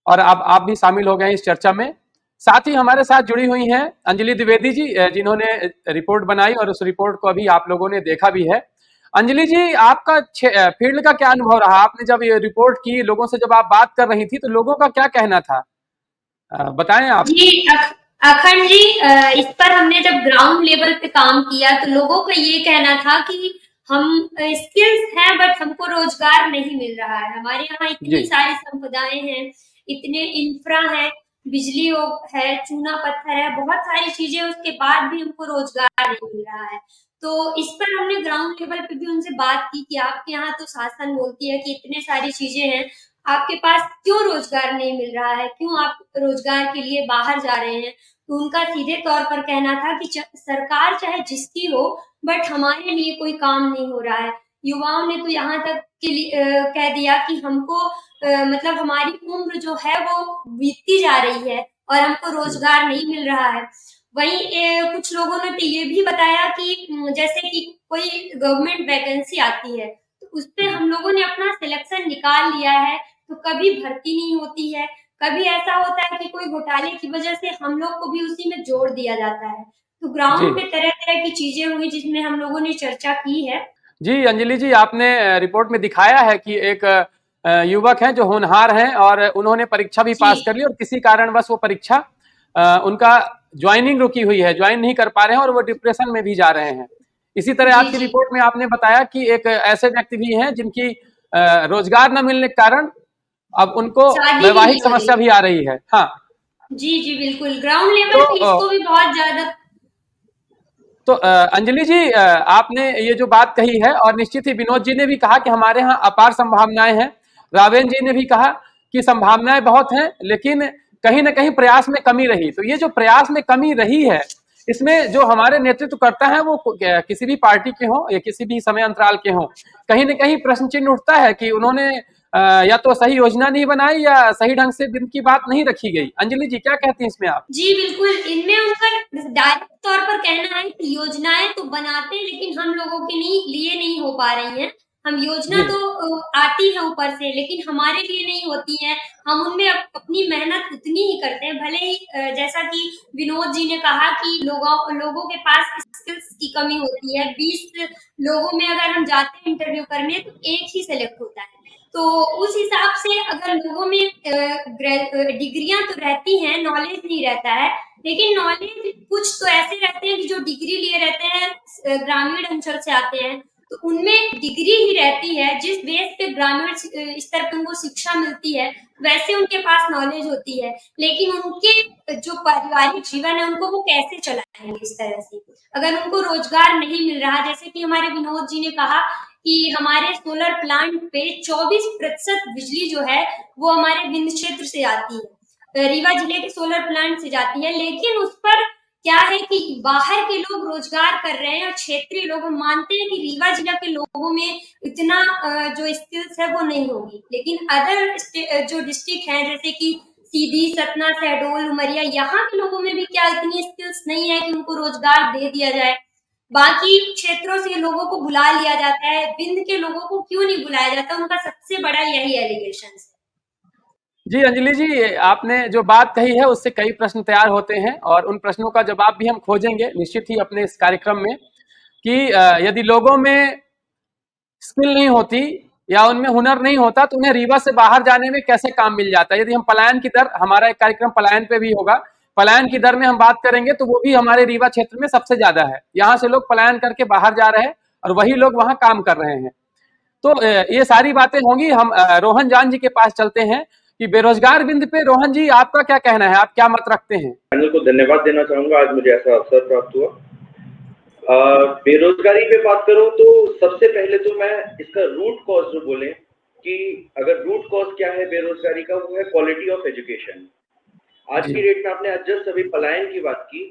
और अब आप भी शामिल हो गए हैं इस चर्चा में। साथ ही हमारे साथ जुड़ी हुई हैं अंजलि द्विवेदी जी, जिन्होंने रिपोर्ट बनाई और उस रिपोर्ट को अभी आप लोगों ने देखा भी है। अंजलि जी, आपका फील्ड का क्या अनुभव रहा? आपने जब ये रिपोर्ट की, लोगों से जब आप बात कर रही थी, तो लोगों का क्या कहना था? बताएं आप। जी अखंड जी, इस पर हमने जब ग्राउंड लेवल पे काम किया तो लोगों का ये कहना था कि हम स्किल्स हैं बट हमको रोजगार नहीं मिल रहा है। हमारे यहाँ इतनी जी सारी संपदाएं हैं, इतने इंफ्रा है, बिजली है, चूना पत्थर है, बहुत सारी चीजें, उसके बाद भी हमको रोजगार नहीं मिल रहा है। तो इस पर हमने ग्राउंड लेवल पे भी उनसे बात की कि आपके यहाँ तो शासन बोलती है कि इतने सारी चीजें हैं, आपके पास क्यों रोजगार नहीं मिल रहा है, क्यों आप रोजगार के लिए बाहर जा रहे हैं? तो उनका सीधे तौर पर कहना था कि सरकार चाहे जिसकी हो बट हमारे लिए कोई काम नहीं हो रहा है। युवाओं ने तो यहाँ तक के लिए कह दिया कि हमको मतलब हमारी उम्र जो है वो बीतती जा रही है और हमको रोजगार नहीं मिल रहा है। वहीं कुछ लोगों ने तो ये भी बताया कि जैसे कि कोई गवर्नमेंट वैकेंसी आती है तो उस पे हम लोगों ने अपना सिलेक्शन निकाल लिया है तो कभी भर्ती नहीं होती है, कभी ऐसा होता है कि कोई घोटाले की वजह से हम लोग को भी उसी में जोड़ दिया जाता है। तो जी ग्राउंड पे तरह तरह की चीजें हुई जिसमें हम लोगों ने चर्चा की है। जी अंजलि जी, आपने रिपोर्ट में दिखाया है कि एक युवक हैं जो होनहार हैं और उन्होंने परीक्षा भी पास कर ली और किसी कारणवश वो परीक्षा उनका ज्वाइनिंग रुकी हुई है, ज्वाइन नहीं कर पा रहे हैं और वो डिप्रेशन में भी जा रहे हैं। इसी तरह आपकी रिपोर्ट में आपने बताया कि एक ऐसे व्यक्ति भी हैं जिनकी रोजगार न मिलने के कारण अब उनको वैवाहिक समस्या भी आ रही है। हाँ जी जी बिल्कुल, ग्राउंड लेवल पे इसको भी बहुत ज्यादा तो अंजलि जी, आपने ये जो बात कही है, और निश्चित ही विनोद जी ने भी कहा कि हमारे यहाँ अपार संभावनाएं हैं, रावेन जी ने भी कहा कि संभावनाएं बहुत हैं, लेकिन कहीं ना कहीं प्रयास में कमी रही। तो ये जो प्रयास में कमी रही है, इसमें जो हमारे नेतृत्व करता है वो किसी भी पार्टी के हों या किसी भी समय अंतराल के हों, कहीं ना कहीं प्रश्न चिन्ह उठता है कि उन्होंने या तो सही योजना नहीं बनाई या सही ढंग से वित्त की बात नहीं रखी गई। अंजलि जी क्या कहती हैं इसमें आप? जी बिल्कुल, इनमें उनका डायरेक्ट तौर पर कहना है कि योजनाएं तो बनाते हैं लेकिन हम लोगों के लिए नहीं हो पा रही हैं। हम योजना जी। तो आती है ऊपर से, लेकिन हमारे लिए नहीं होती है। हम उनमें अपनी मेहनत उतनी ही करते हैं, भले ही जैसा कि विनोद जी ने कहा कि लोगों के पास स्किल्स की कमी होती है। 20 लोगों में अगर हम जाते हैं इंटरव्यू करने तो एक ही सेलेक्ट होता है। तो उस हिसाब से अगर लोगों में डिग्रियां तो रहती हैं, नॉलेज नहीं रहता है, लेकिन नॉलेज कुछ तो ऐसे रहते हैं कि जो डिग्री लिए रहते हैं ग्रामीण अंचल से आते हैं, तो उनमें डिग्री ही रहती है। जिस बेस पे ग्रामीण स्तर पर उनको शिक्षा मिलती है, वैसे उनके पास नॉलेज होती है, लेकिन उनके जो पारिवारिक जीवन है उनको वो कैसे चलाएंगे इस तरह से, अगर उनको रोजगार नहीं मिल रहा। जैसे कि हमारे विनोद जी ने कहा कि हमारे सोलर प्लांट पे 24% बिजली जो है वो हमारे विंध्य क्षेत्र से आती है, रीवा जिले के सोलर प्लांट से जाती है, लेकिन उस पर क्या है कि बाहर के लोग रोजगार कर रहे हैं और क्षेत्रीय लोग, हम मानते हैं कि रीवा जिला के लोगों में इतना जो स्किल्स है वो नहीं होगी, लेकिन अदर जो डिस्ट्रिक्ट हैं जैसे कि सीधी, सतना, शहडोल, उमरिया, यहाँ के लोगों में भी क्या इतनी स्किल्स नहीं है कि उनको रोजगार दे दिया जाए। बाकी क्षेत्रों से लोगों को बुला लिया जाता है, विंध्य के लोगों को क्यों नहीं बुलाया जाता, उनका सबसे बड़ा यही एलिगेशन है। जी अंजलि जी, आपने जो बात कही है उससे कई प्रश्न तैयार होते हैं, और उन प्रश्नों का जवाब भी हम खोजेंगे निश्चित ही अपने इस कार्यक्रम में कि यदि लोगों में स्किल नहीं होती या उनमें हुनर नहीं होता तो उन्हें रीवा से बाहर जाने में कैसे काम मिल जाता। यदि हम पलायन की दर, हमारा एक कार्यक्रम पलायन पे भी होगा, पलायन की दर में हम बात करेंगे तो वो भी हमारे रीवा क्षेत्र में सबसे ज्यादा है। यहाँ से लोग पलायन करके बाहर जा रहे हैं और वही लोग वहां काम कर रहे हैं। तो ये सारी बातें होंगी। हम रोहन जान जी के पास चलते हैं कि बेरोजगार बिंद पे रोहन जी आपका क्या कहना है, आप क्या मत रखते हैं? पैनल को धन्यवाद देना चाहूंगा, आज मुझे ऐसा अवसर प्राप्त हुआ। बेरोजगारी पे बात करूं तो सबसे पहले तो मैं इसका रूट कॉज जो बोले कि अगर रूट कॉज क्या है बेरोजगारी का, वो है क्वालिटी ऑफ एजुकेशन। आज की डेट में आपने आज जस्ट अभी पलायन की बात की,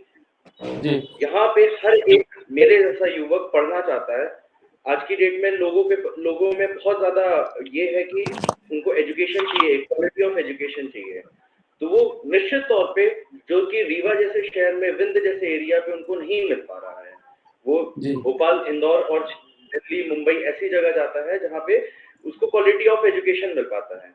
यहाँ पे हर एक मेरे जैसा युवक पढ़ना चाहता है। आज की डेट में लोगों में बहुत ज्यादा ये है कि उनको एजुकेशन चाहिए, क्वालिटी ऑफ एजुकेशन चाहिए। तो वो निश्चित तौर पे जो कि रीवा जैसे शहर में, विंध्य जैसे एरिया पे उनको नहीं मिल पा रहा है। वो भोपाल, इंदौर और दिल्ली, मुंबई ऐसी जगह जाता है जहाँ पे उसको क्वालिटी ऑफ एजुकेशन मिल पाता है।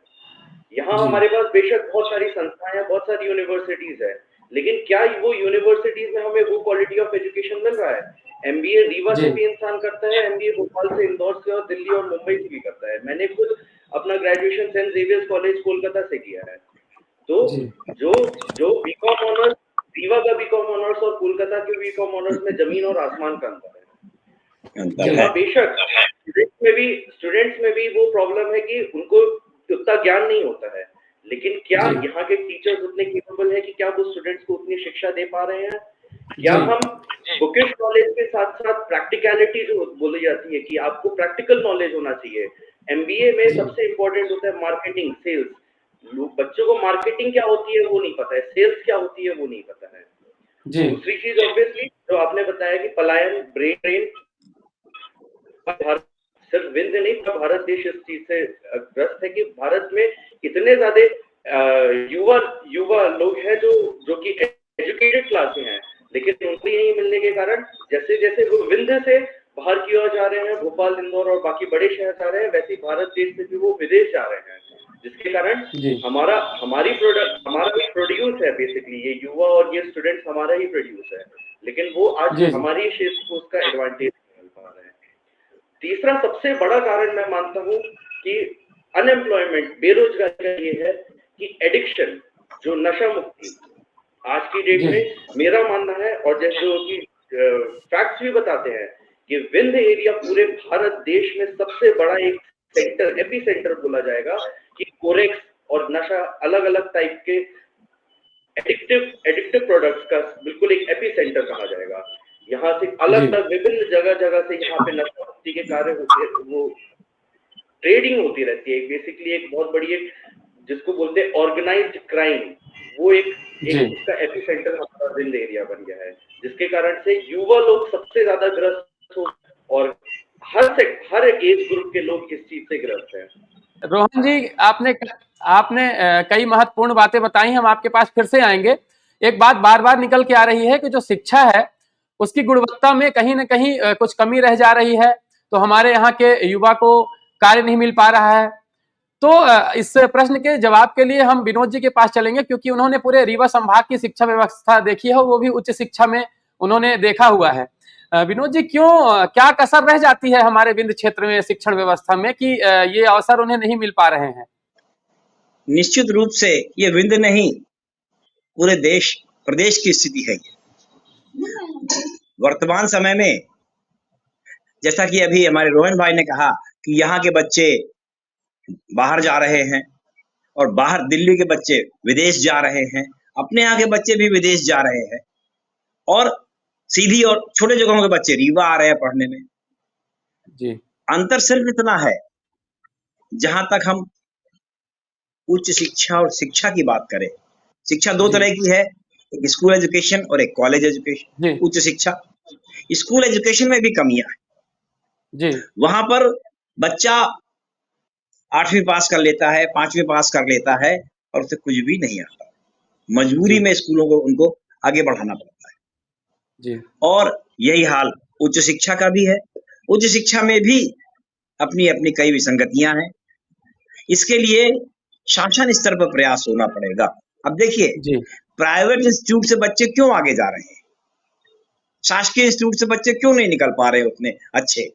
यहाँ हमारे पास बेशक बहुत सारी संस्थाएं हैं, बहुत सारी यूनिवर्सिटीज है, लेकिन क्या वो यूनिवर्सिटीज में हमें वो क्वालिटी ऑफ एजुकेशन मिल रहा है? एमबीए रीवा से भी इंसान करता है, एमबीए भोपाल से, इंदौर से और दिल्ली और मुंबई से भी करता है। मैंने खुद अपना graduation Saint Xavier's College Kolkata से किया है। तो जो बीकॉम ऑनर्स, रीवा का बीकॉम ऑनर्स और कोलकाता के बीकॉम ऑनर्स में जमीन और आसमान का अंतर है। बेशक स्टूडेंट्स में भी वो प्रॉब्लम है कि उनको उतना ज्ञान नहीं होता है, लेकिन क्या यहाँ के टीचर्स उतने केपेबल है कि क्या वो स्टूडेंट्स को उतनी शिक्षा दे पा रहे हैं? क्या हम बुकिश नॉलेज के साथ साथ प्रैक्टिकलिटी जो बोली जाती है कि आपको प्रैक्टिकल नॉलेज होना चाहिए। एमबीए में सबसे इंपॉर्टेंट होता है मार्केटिंग, सेल्स। बच्चों को मार्केटिंग क्या होती है वो नहीं पता है, सेल्स क्या होती है वो नहीं पता है। दूसरी चीज ऑब्वियसली जो आपने बताया कि पलायन, ब्रेन ड्रेन, सिर्फ विंध्य नहीं, भारत देश इस चीज से ग्रस्त है कि भारत में इतने ज्यादा युवा लोग हैं जो कि एजुकेटेड क्लास में हैं, लेकिन नौकरी नहीं मिलने के कारण जैसे जैसे वो विंध्य से बाहर की ओर जा रहे हैं, भोपाल, इंदौर और बाकी बड़े शहर जा रहे हैं, वैसे ही भारत देश से भी वो विदेश जा रहे हैं, जिसके कारण हमारा भी प्रोड्यूस है बेसिकली, ये युवा और ये स्टूडेंट्स हमारा ही प्रोड्यूस है, लेकिन वो आज हमारी क्षेत्र को उसका एडवांटेज नहीं मिल पा रहे हैं। तीसरा सबसे बड़ा कारण मैं मानता हूँ कि अनएम्प्लॉयमेंट, बेरोजगारी का ये है कि एडिक्शन, जो नशा मुक्ति आज की डेट में मेरा मानना है, और जैसे कि फैक्ट्स भी बताते हैं कि विंध्य एरिया पूरे भारत देश में सबसे बड़ा एक सेंटर, एपी सेंटर बोला जाएगा कि कोरेक्स और नशा, अलग अलग टाइप के एडिक्टिव प्रोडक्ट्स का बिल्कुल एक एपी सेंटर कहा जाएगा। यहाँ यहाँ से अलग अलग विभिन्न जगह जगह से यहाँ पे नशा मुक्ति के कार्य होते हैं, वो ट्रेडिंग होती रहती है। बेसिकली एक बहुत बड़ी एक जिसको बोलते हैं ऑर्गेनाइज्ड क्राइम, वो एक उसका एपिसेंटर हमारा जिंद एरिया बन गया है, जिसके कारण से युवा लोग सबसे ज्यादा ग्रस्त हो और हर एज ग्रुप के लोग इस चीज से ग्रस्त हैं। रोहन जी, आपने कई महत्वपूर्ण बातें बताई, हम आपके पास फिर से आएंगे। एक बात बार बार निकल के आ रही है कि जो शिक्षा है उसकी गुणवत्ता में कहीं ना कहीं कुछ कमी रह जा रही है, तो हमारे यहाँ के युवा को कार्य नहीं मिल पा रहा है। तो इस प्रश्न के जवाब के लिए हम विनोद जी के पास चलेंगे, क्योंकि उन्होंने पूरे रीवा संभाग की शिक्षा व्यवस्था देखी है, वो भी उच्च शिक्षा में उन्होंने देखा हुआ है। विनोद जी, क्या कसर रह जाती है हमारे विंध्य क्षेत्र में शिक्षण व्यवस्था में कि ये अवसर उन्हें नहीं मिल पा रहे हैं? निश्चित रूप से ये विंध्य नहीं, पूरे देश प्रदेश की स्थिति है। वर्तमान समय में जैसा कि अभी हमारे रोहन भाई ने कहा कि यहाँ के बच्चे बाहर जा रहे हैं और बाहर दिल्ली के बच्चे विदेश जा रहे हैं, अपने यहाँ के बच्चे भी विदेश जा रहे हैं और सीधी और छोटे जगहों के बच्चे रीवा आ रहे हैं पढ़ने में। जी। अंतर सिर्फ इतना है, जहां तक हम उच्च शिक्षा और शिक्षा की बात करें, शिक्षा दो तरह की है, एक स्कूल एजुकेशन और एक कॉलेज एजुकेशन। उच्च शिक्षा, स्कूल एजुकेशन में भी कमियां हैं जी। वहां पर बच्चा 8वीं पास कर लेता है, 5वीं पास कर लेता है और उसे कुछ भी नहीं आता। मजबूरी में स्कूलों को उनको आगे बढ़ाना पड़ता है जी। और यही हाल उच्च शिक्षा का भी है। उच्च शिक्षा में भी अपनी अपनी कई विसंगतियां हैं। इसके लिए शासन स्तर पर प्रयास होना पड़ेगा। अब देखिए, प्राइवेट इंस्टीट्यूट से बच्चे क्यों आगे जा रहे हैं, शासकीय इंस्टीट्यूट से बच्चे क्यों नहीं निकल पा रहे उतने अच्छे?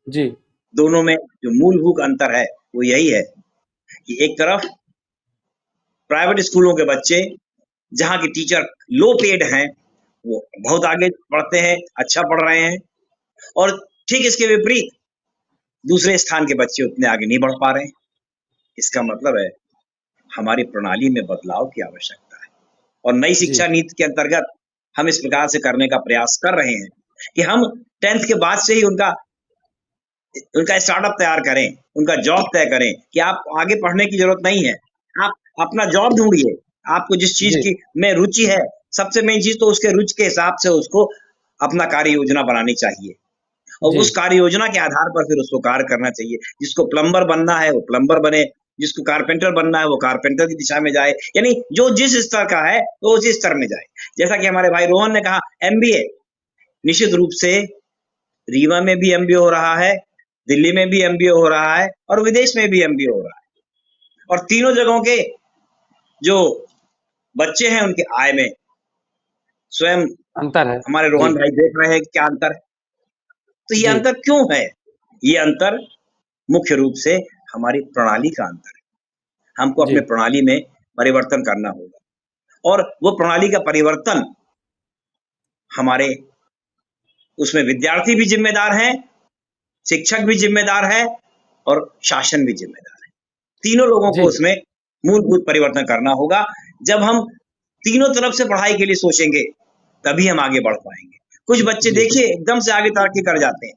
जी। दोनों में जो मूलभूत अंतर है वो यही है कि एक तरफ प्राइवेट स्कूलों के बच्चे जहां के टीचर लो पेड हैं, वो बहुत आगे पढ़ते हैं, अच्छा पढ़ रहे हैं, और ठीक इसके विपरीत दूसरे स्थान के बच्चे उतने आगे नहीं बढ़ पा रहे हैं। इसका मतलब है हमारी प्रणाली में बदलाव की आवश्यकता है और नई शिक्षा नीति के अंतर्गत हम इस प्रकार से करने का प्रयास कर रहे हैं कि हम 10th के बाद से ही उनका स्टार्टअप तैयार करें, उनका जॉब तय करें कि आप आगे पढ़ने की जरूरत नहीं है, आप अपना जॉब ढूंढिए। आपको जिस चीज की में रुचि है, सबसे मेन चीज तो उसके रुचि के हिसाब से उसको अपना कार्य योजना बनानी चाहिए और उस कार्य योजना के आधार पर फिर उसको कार्य करना चाहिए। जिसको प्लम्बर बनना है वो प्लम्बर बने, जिसको कारपेंटर बनना है वो कारपेंटर की दिशा में जाए, यानी जो जिस स्तर का है वो उसी स्तर में जाए। जैसा कि हमारे भाई रोहन ने कहा, MBA, निश्चित रूप से रीवा में भी MBA हो रहा है, दिल्ली में भी MBA हो रहा है और विदेश में भी MBA हो रहा है और तीनों जगहों के जो बच्चे हैं उनके आय में स्वयं अंतर है। हमारे रोहन भाई देख रहे हैं क्या अंतर है। तो ये अंतर क्यों है? ये अंतर मुख्य रूप से हमारी प्रणाली का अंतर है। हमको अपने प्रणाली में परिवर्तन करना होगा और वो प्रणाली का परिवर्तन हमारे उसमें विद्यार्थी भी जिम्मेदार हैं, शिक्षक भी जिम्मेदार है और शासन भी जिम्मेदार है। तीनों लोगों को उसमें मूलभूत परिवर्तन करना होगा। जब हम तीनों तरफ से पढ़ाई के लिए सोचेंगे तभी हम आगे बढ़ पाएंगे। कुछ बच्चे देखिए एकदम से आगे तरक्की कर जाते हैं,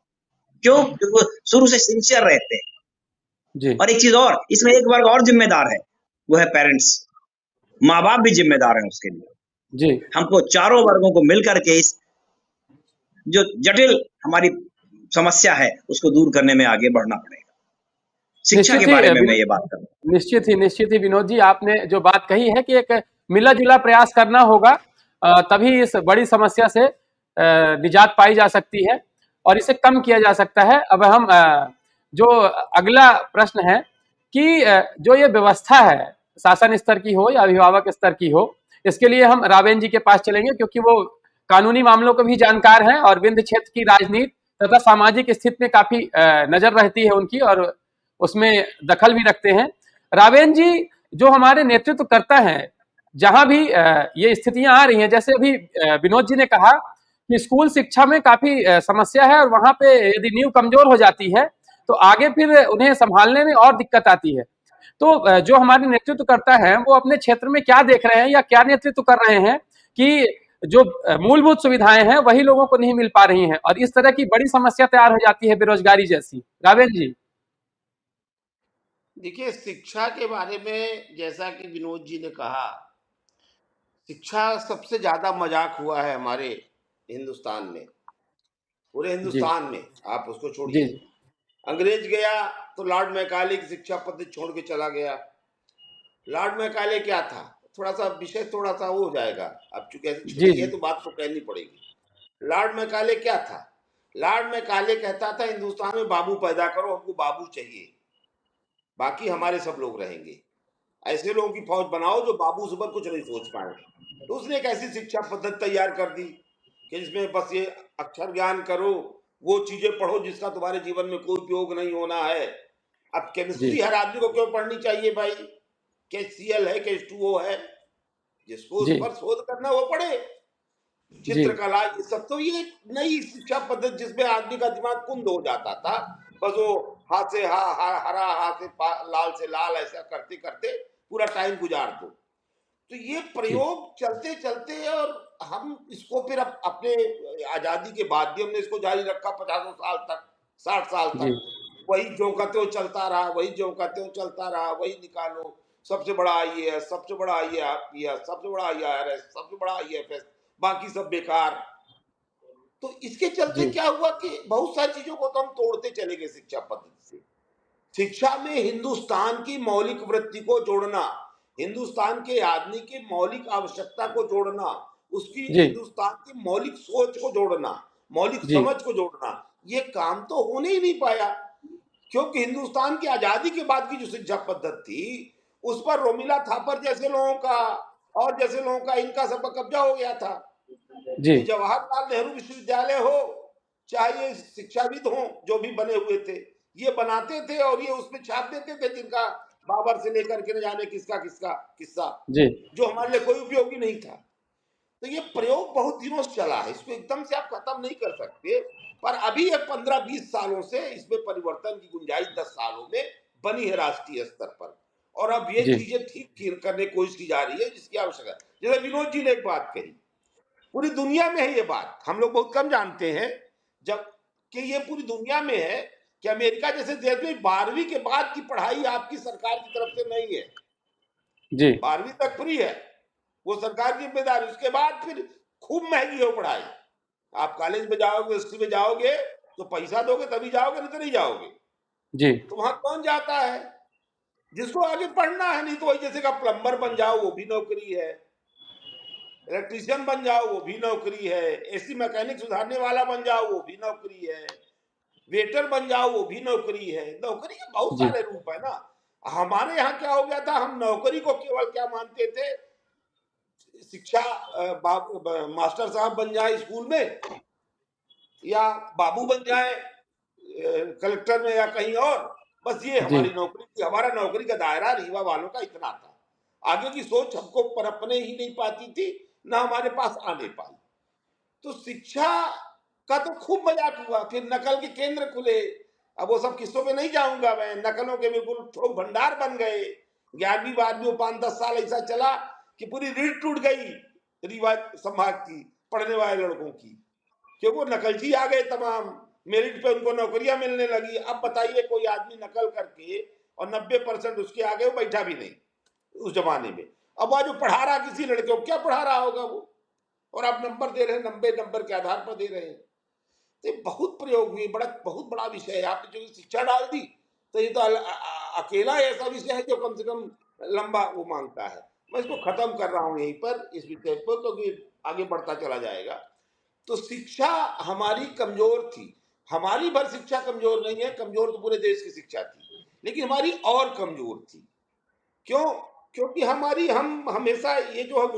क्यों? क्योंकि वो शुरू से सिंसियर रहते हैं। और एक चीज और, इसमें एक वर्ग और जिम्मेदार है, वो है पेरेंट्स। माँ बाप भी जिम्मेदार हैं उसके लिए। हमको चारों वर्गों को मिलकर के इस जो जटिल हमारी समस्या है उसको दूर करने में आगे बढ़ना पड़ेगा। शिक्षा के बारे में मैं ये बात कर रहा हूँ। निश्चित ही विनोद जी, आपने जो बात कही है कि एक मिला जुला प्रयास करना होगा, तभी इस बड़ी समस्या से निजात पाई जा सकती है और इसे कम किया जा सकता है। अब हम जो अगला प्रश्न है कि जो ये व्यवस्था है, शासन स्तर की हो या अभिभावक स्तर की हो, इसके लिए हम रावेन जी के पास चलेंगे, क्योंकि वो कानूनी मामलों को भी जानकार हैं और विंध्य क्षेत्र की राजनीति तथा सामाजिक स्थिति में काफी नजर रहती है उनकी और उसमें दखल भी रखते हैं। रावेन जी, जो हमारे नेतृत्व करता है, जहां भी ये स्थितियां आ रही हैं, जैसे अभी विनोद जी ने कहा कि स्कूल शिक्षा में काफी समस्या है और वहां पे यदि नींव कमजोर हो जाती है तो आगे फिर उन्हें संभालने में और दिक्कत आती है। तो जो हमारे नेतृत्व करता है वो अपने क्षेत्र में क्या देख रहे हैं या क्या नेतृत्व कर रहे हैं कि जो मूलभूत सुविधाएं हैं वही लोगों को नहीं मिल पा रही हैं और इस तरह की बड़ी समस्या तैयार हो जाती है बेरोजगारी जैसी। रावेल जी। देखिए, शिक्षा के बारे में जैसा कि विनोद जी ने कहा, शिक्षा सबसे ज्यादा मजाक हुआ है हमारे हिंदुस्तान में, पूरे जी हिंदुस्तान में। आप उसको जी छोड़िए, अंग्रेज गया तो लॉर्ड मैकाले की शिक्षा पद्धति छोड़ के चला गया। लॉर्ड मैकाले क्या था, थोड़ा सा विषय थोड़ा सा वो हो जाएगा, अब चूंकि ऐसी जी छुट्टी है तो बात तो कहनी पड़ेगी। लॉर्ड मैकाले क्या था? लॉर्ड मैकाले कहता था हिंदुस्तान में बाबू पैदा करो, हमको बाबू चाहिए, बाकी हमारे सब लोग रहेंगे। ऐसे लोगों की फौज बनाओ जो बाबू से ऊपर कुछ नहीं सोच पाए। तो उसने एक ऐसी शिक्षा पद्धति तैयार कर दी कि जिसमें बस ये अक्षर ज्ञान करो, वो चीजें पढ़ो जिसका तुम्हारे जीवन में कोई उपयोग नहीं होना है। अब जी केमिस्ट्री हर आदमी को क्यों पढ़नी चाहिए भाई? KCl है, H2O है, जिसको उस जी पर शोध करना वो पढ़े। जी चित्रकला, ये सब तो ये नई शिक्षा पद्धति जिसमें आदमी का दिमाग कुंद हो जाता था। बस वो हाथ से हरा, हाथ से लाल से लाल, ऐसा करते करते पूरा टाइम गुजार दो। तो ये जी प्रयोग चलते चलते, और हम इसको फिर अपने आजादी के बाद भी हमने इसको जारी रखा 50 साल तक, 60 साल जी तक। वही जो कहते हो चलता रहा, वही जो कहते हो चलता रहा, वही निकालो। सबसे बड़ा IAS, सबसे बड़ा IAS, सबसे बड़ा IRS, सबसे बड़ा IFS, बाकी सब बेकार। तो इसके चलते जी क्या हुआ कि बहुत सारी चीजों को तो हम तोड़ते चले गए शिक्षा पद्धति से। शिक्षा में हिंदुस्तान की मौलिक वृत्ति को जोड़ना, हिंदुस्तान के आदमी की मौलिक आवश्यकता को जोड़ना, उसकी जी हिंदुस्तान की मौलिक सोच को जोड़ना, मौलिक जी समझ को जोड़ना, ये काम तो होने ही नहीं पाया। क्योंकि हिंदुस्तान की आजादी के बाद की जो शिक्षा पद्धति थी, उस पर रोमिला थापर जैसे लोगों का और जैसे लोगों का, इनका सब कब्जा हो गया था। जी ये जवाहरलाल नेहरू विश्वविद्यालय हो, चाहे ये शिक्षाविद हो, जो भी बने हुए थे, ये बनाते थे और ये उसमें छाप देते थे जिनका बाबर से लेकर के न जाने किसका किसका किस्सा, जी जो हमारे लिए कोई उपयोगी नहीं था। तो ये प्रयोग बहुत दिनों से चला है, इसको एकदम से आप खत्म नहीं कर सकते। पर अभी ये 15-20 सालों से इसमें परिवर्तन की गुंजाइश 10 सालों में बनी है राष्ट्रीय स्तर पर, और अब ये जी चीजें ठीक करने की कोशिश की जा रही है जिसकी आवश्यकता है। जैसे विनोद जी ने एक बात कही, पूरी दुनिया में है ये बात, हम लोग बहुत कम जानते हैं जब कि ये पूरी दुनिया में है कि अमेरिका जैसे देश में 12वीं के बाद की पढ़ाई आपकी सरकार की तरफ से नहीं है। जी 12वीं तक फ्री है, वो सरकार की जिम्मेदारी। उसके बाद फिर खूब महंगी है वो पढ़ाई। आप कॉलेज में जाओगे, यूनिवर्सिटी में जाओगे तो पैसा दोगे तभी जाओगे, नहीं तो नहीं जाओगे। जी तो वहां कौन जाता है? जिसको आगे पढ़ना है। नहीं तो वही जैसे का प्लम्बर बन जाओ वो भी नौकरी है, इलेक्ट्रीशियन बन जाओ वो भी नौकरी है, AC मैकेनिक सुधारने वाला बन जाओ वो भी नौकरी है, वेटर बन जाओ वो भी नौकरी है। नौकरी के बहुत जी सारे रूप है ना। हमारे यहाँ क्या हो गया था, हम नौकरी को केवल क्या मानते थे, शिक्षा मास्टर साहब बन जाए स्कूल में, या बाबू बन जाए कलेक्टर में या कहीं और, बस ये जी हमारी नौकरी थी। हमारा नौकरी का दायरा रीवा वालों का इतना था, आगे की सोच हमको पनपने ही नहीं पाती थी, ना हमारे पास आने पाई। तो शिक्षा का तो खूब मजाक हुआ, फिर नकल के केंद्र खुले। अब वो सब किस्सों में नहीं जाऊंगा मैं, नकलों के बिल्कुल थोक भंडार बन गए। 11वीं 12वीं 5-10 साल ऐसा चला कि पूरी रीढ़ टूट गई रीवा संभाग की पढ़ने वाले लड़कों की, क्योंकि वो नकलची आ गए तमाम, मेरिट पे उनको नौकरियां मिलने लगी। अब बताइए कोई आदमी नकल करके और 90% उसके आगे वो बैठा भी नहीं उस जमाने में। अब आज जो पढ़ा रहा किसी लड़के को, क्या पढ़ा रहा होगा वो, और आप नंबर दे रहे हैं, 90 नंबर के आधार पर दे रहे हैं। तो ये बहुत प्रयोग हुए, बहुत बड़ा विषय है। आपने जो शिक्षा डाल दी तो ये तो अकेला ऐसा विषय है जो कम से कम लंबा वो मांगता है। मैं इसको खत्म कर रहा हूँ यहीं पर, इस विषय पर, क्योंकि आगे बढ़ता चला जाएगा। तो शिक्षा हमारी कमजोर थी, हमारी भर शिक्षा कमजोर नहीं है, कमजोर तो पूरे देश की शिक्षा थी, लेकिन हमारी और कमजोर थी। क्यों? क्योंकि हम हमेशा ये जो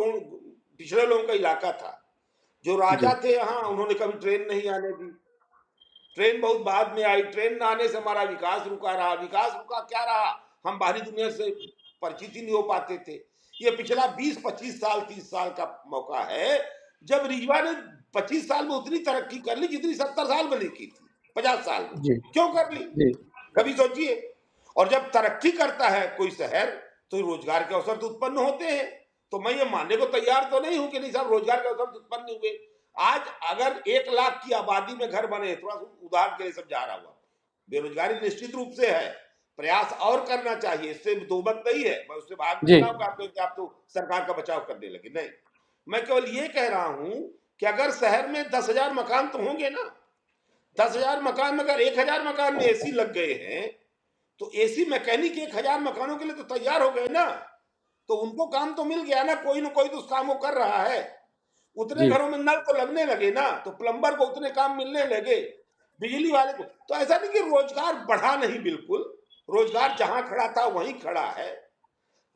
पिछड़े लोगों का इलाका था, जो राजा जी थे यहाँ, उन्होंने कभी ट्रेन नहीं आने दी। ट्रेन बहुत बाद में आई, ट्रेन न आने से हमारा विकास रुका रहा। विकास रुका क्या रहा, हम बाहरी दुनिया से परिचित ही नहीं हो पाते थे। ये पिछला 20-25 साल 30 साल का मौका है जब रीवा ने 25 साल में उतनी तरक्की कर ली जितनी 70 साल में नहीं की थी 50 साल में। जी क्यों कर ली, जी कभी सोचिए। और जब तरक्की करता है कोई शहर तो रोजगार के अवसर तो उत्पन्न होते हैं। तो मैं ये मानने को तैयार तो नहीं हूं कि नहीं साहब रोजगार के अवसर उत्पन्न हुए। आज अगर 1 लाख की आबादी में घर बने, थोड़ा सा उदाहरण के लिए समझा रहा हुआ, बेरोजगारी निश्चित रूप से है, प्रयास और करना चाहिए, इससे दो मत नहीं है। मैं उससे भाग नहीं रहा हूं कि आप तो सरकार का बचाव करने लगे, नहीं। मैं केवल ये कह रहा हूं कि अगर शहर में 10,000 मकान तो होंगे ना, 10,000 मकान में अगर 1,000 मकान में एसी लग गए हैं, तो एसी मैकेनिक 1,000 मकानों के लिए तो तैयार हो गए ना, तो उनको काम तो मिल गया ना कोई तो उस काम को कर रहा है। उतने घरों में नल तो लगने लगे ना, तो प्लम्बर को उतने काम मिलने लगे, बिजली वाले को। तो ऐसा नहीं कि रोजगार बढ़ा नहीं, बिल्कुल रोजगार जहां खड़ा था वहीं खड़ा है,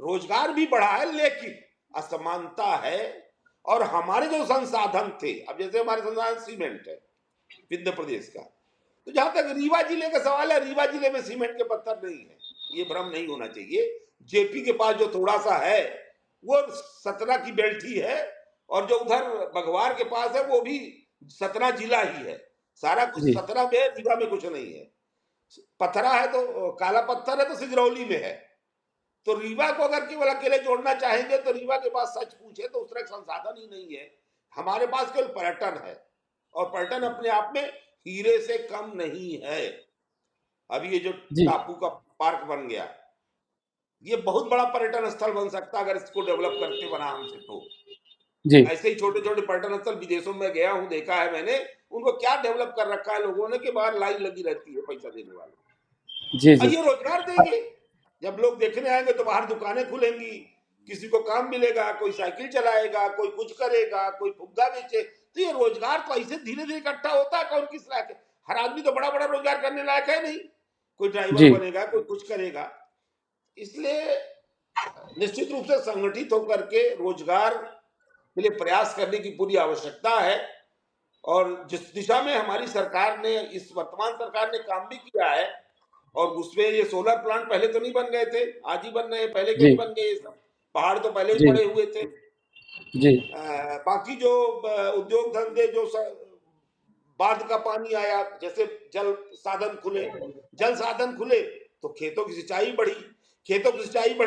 रोजगार भी बढ़ा है, लेकिन असमानता है। और हमारे जो संसाधन थे, अब जैसे हमारे संसाधन सीमेंट है विंध्य प्रदेश का, तो जहां तक रीवा जिले का सवाल है, रीवा जिले में सीमेंट के पत्थर नहीं है, ये भ्रम नहीं होना चाहिए। जेपी के पास जो थोड़ा सा है वो सतना की बेल्ट ही है, और जो उधर बघवार के पास है वो भी सतना जिला ही है, सारा कुछ सतना में है, रीवा में कुछ नहीं है। पथरा है तो काला पत्थर है तो सिगरौली में है। तो रीवा को अगर केवल अकेले जोड़ना चाहेंगे तो रीवा के पास सच पूछे तो उस तरह संसाधन ही नहीं है। हमारे पास केवल पर्यटन है, और पर्यटन अपने आप में हीरे से कम नहीं है। अभी ये जो टापू का पार्क बन गया, ये बहुत बड़ा पर्यटन स्थल बन सकता है अगर इसको डेवलप करते बना हमसे तो। ऐसे ही छोटे छोटे पर्यटन स्थल विदेशों में गया हूं, देखा है मैंने, उनको क्या डेवलप कर रखा है लोगों ने कि बाहर लाइन लगी रहती है पैसा देने वाले। ये रोजगार देंगे, जब लोग देखने आएंगे तो बाहर दुकानें खुलेंगी, किसी को काम मिलेगा, कोई साइकिल चलाएगा, कोई कुछ करेगा, कोई फुग्गा बेचे। तो ये रोजगार तो ऐसे धीरे धीरे इकट्ठा होता है, कौन किस लायक है। हर आदमी तो बड़ा बड़ा रोजगार करने लायक है नहीं, कोई ड्राइवर बनेगा, कोई कुछ करेगा। इसलिए निश्चित रूप से संगठित होकर के रोजगार के लिए प्रयास करने की पूरी आवश्यकता है। और जिस दिशा में हमारी सरकार ने, इस वर्तमान सरकार ने काम भी किया है, और उसमें ये सोलर प्लांट पहले तो नहीं बन गए थे, आज ही बन रहे हैं, पहले क्यों बन गए? सब पहाड़ तो पहले ही पड़े हुए थे। बाकी जो उद्योग धंधे, जो बाढ़ का पानी आया, जैसे जल साधन खुले तो खेतों की सिंचाई बढ़ी,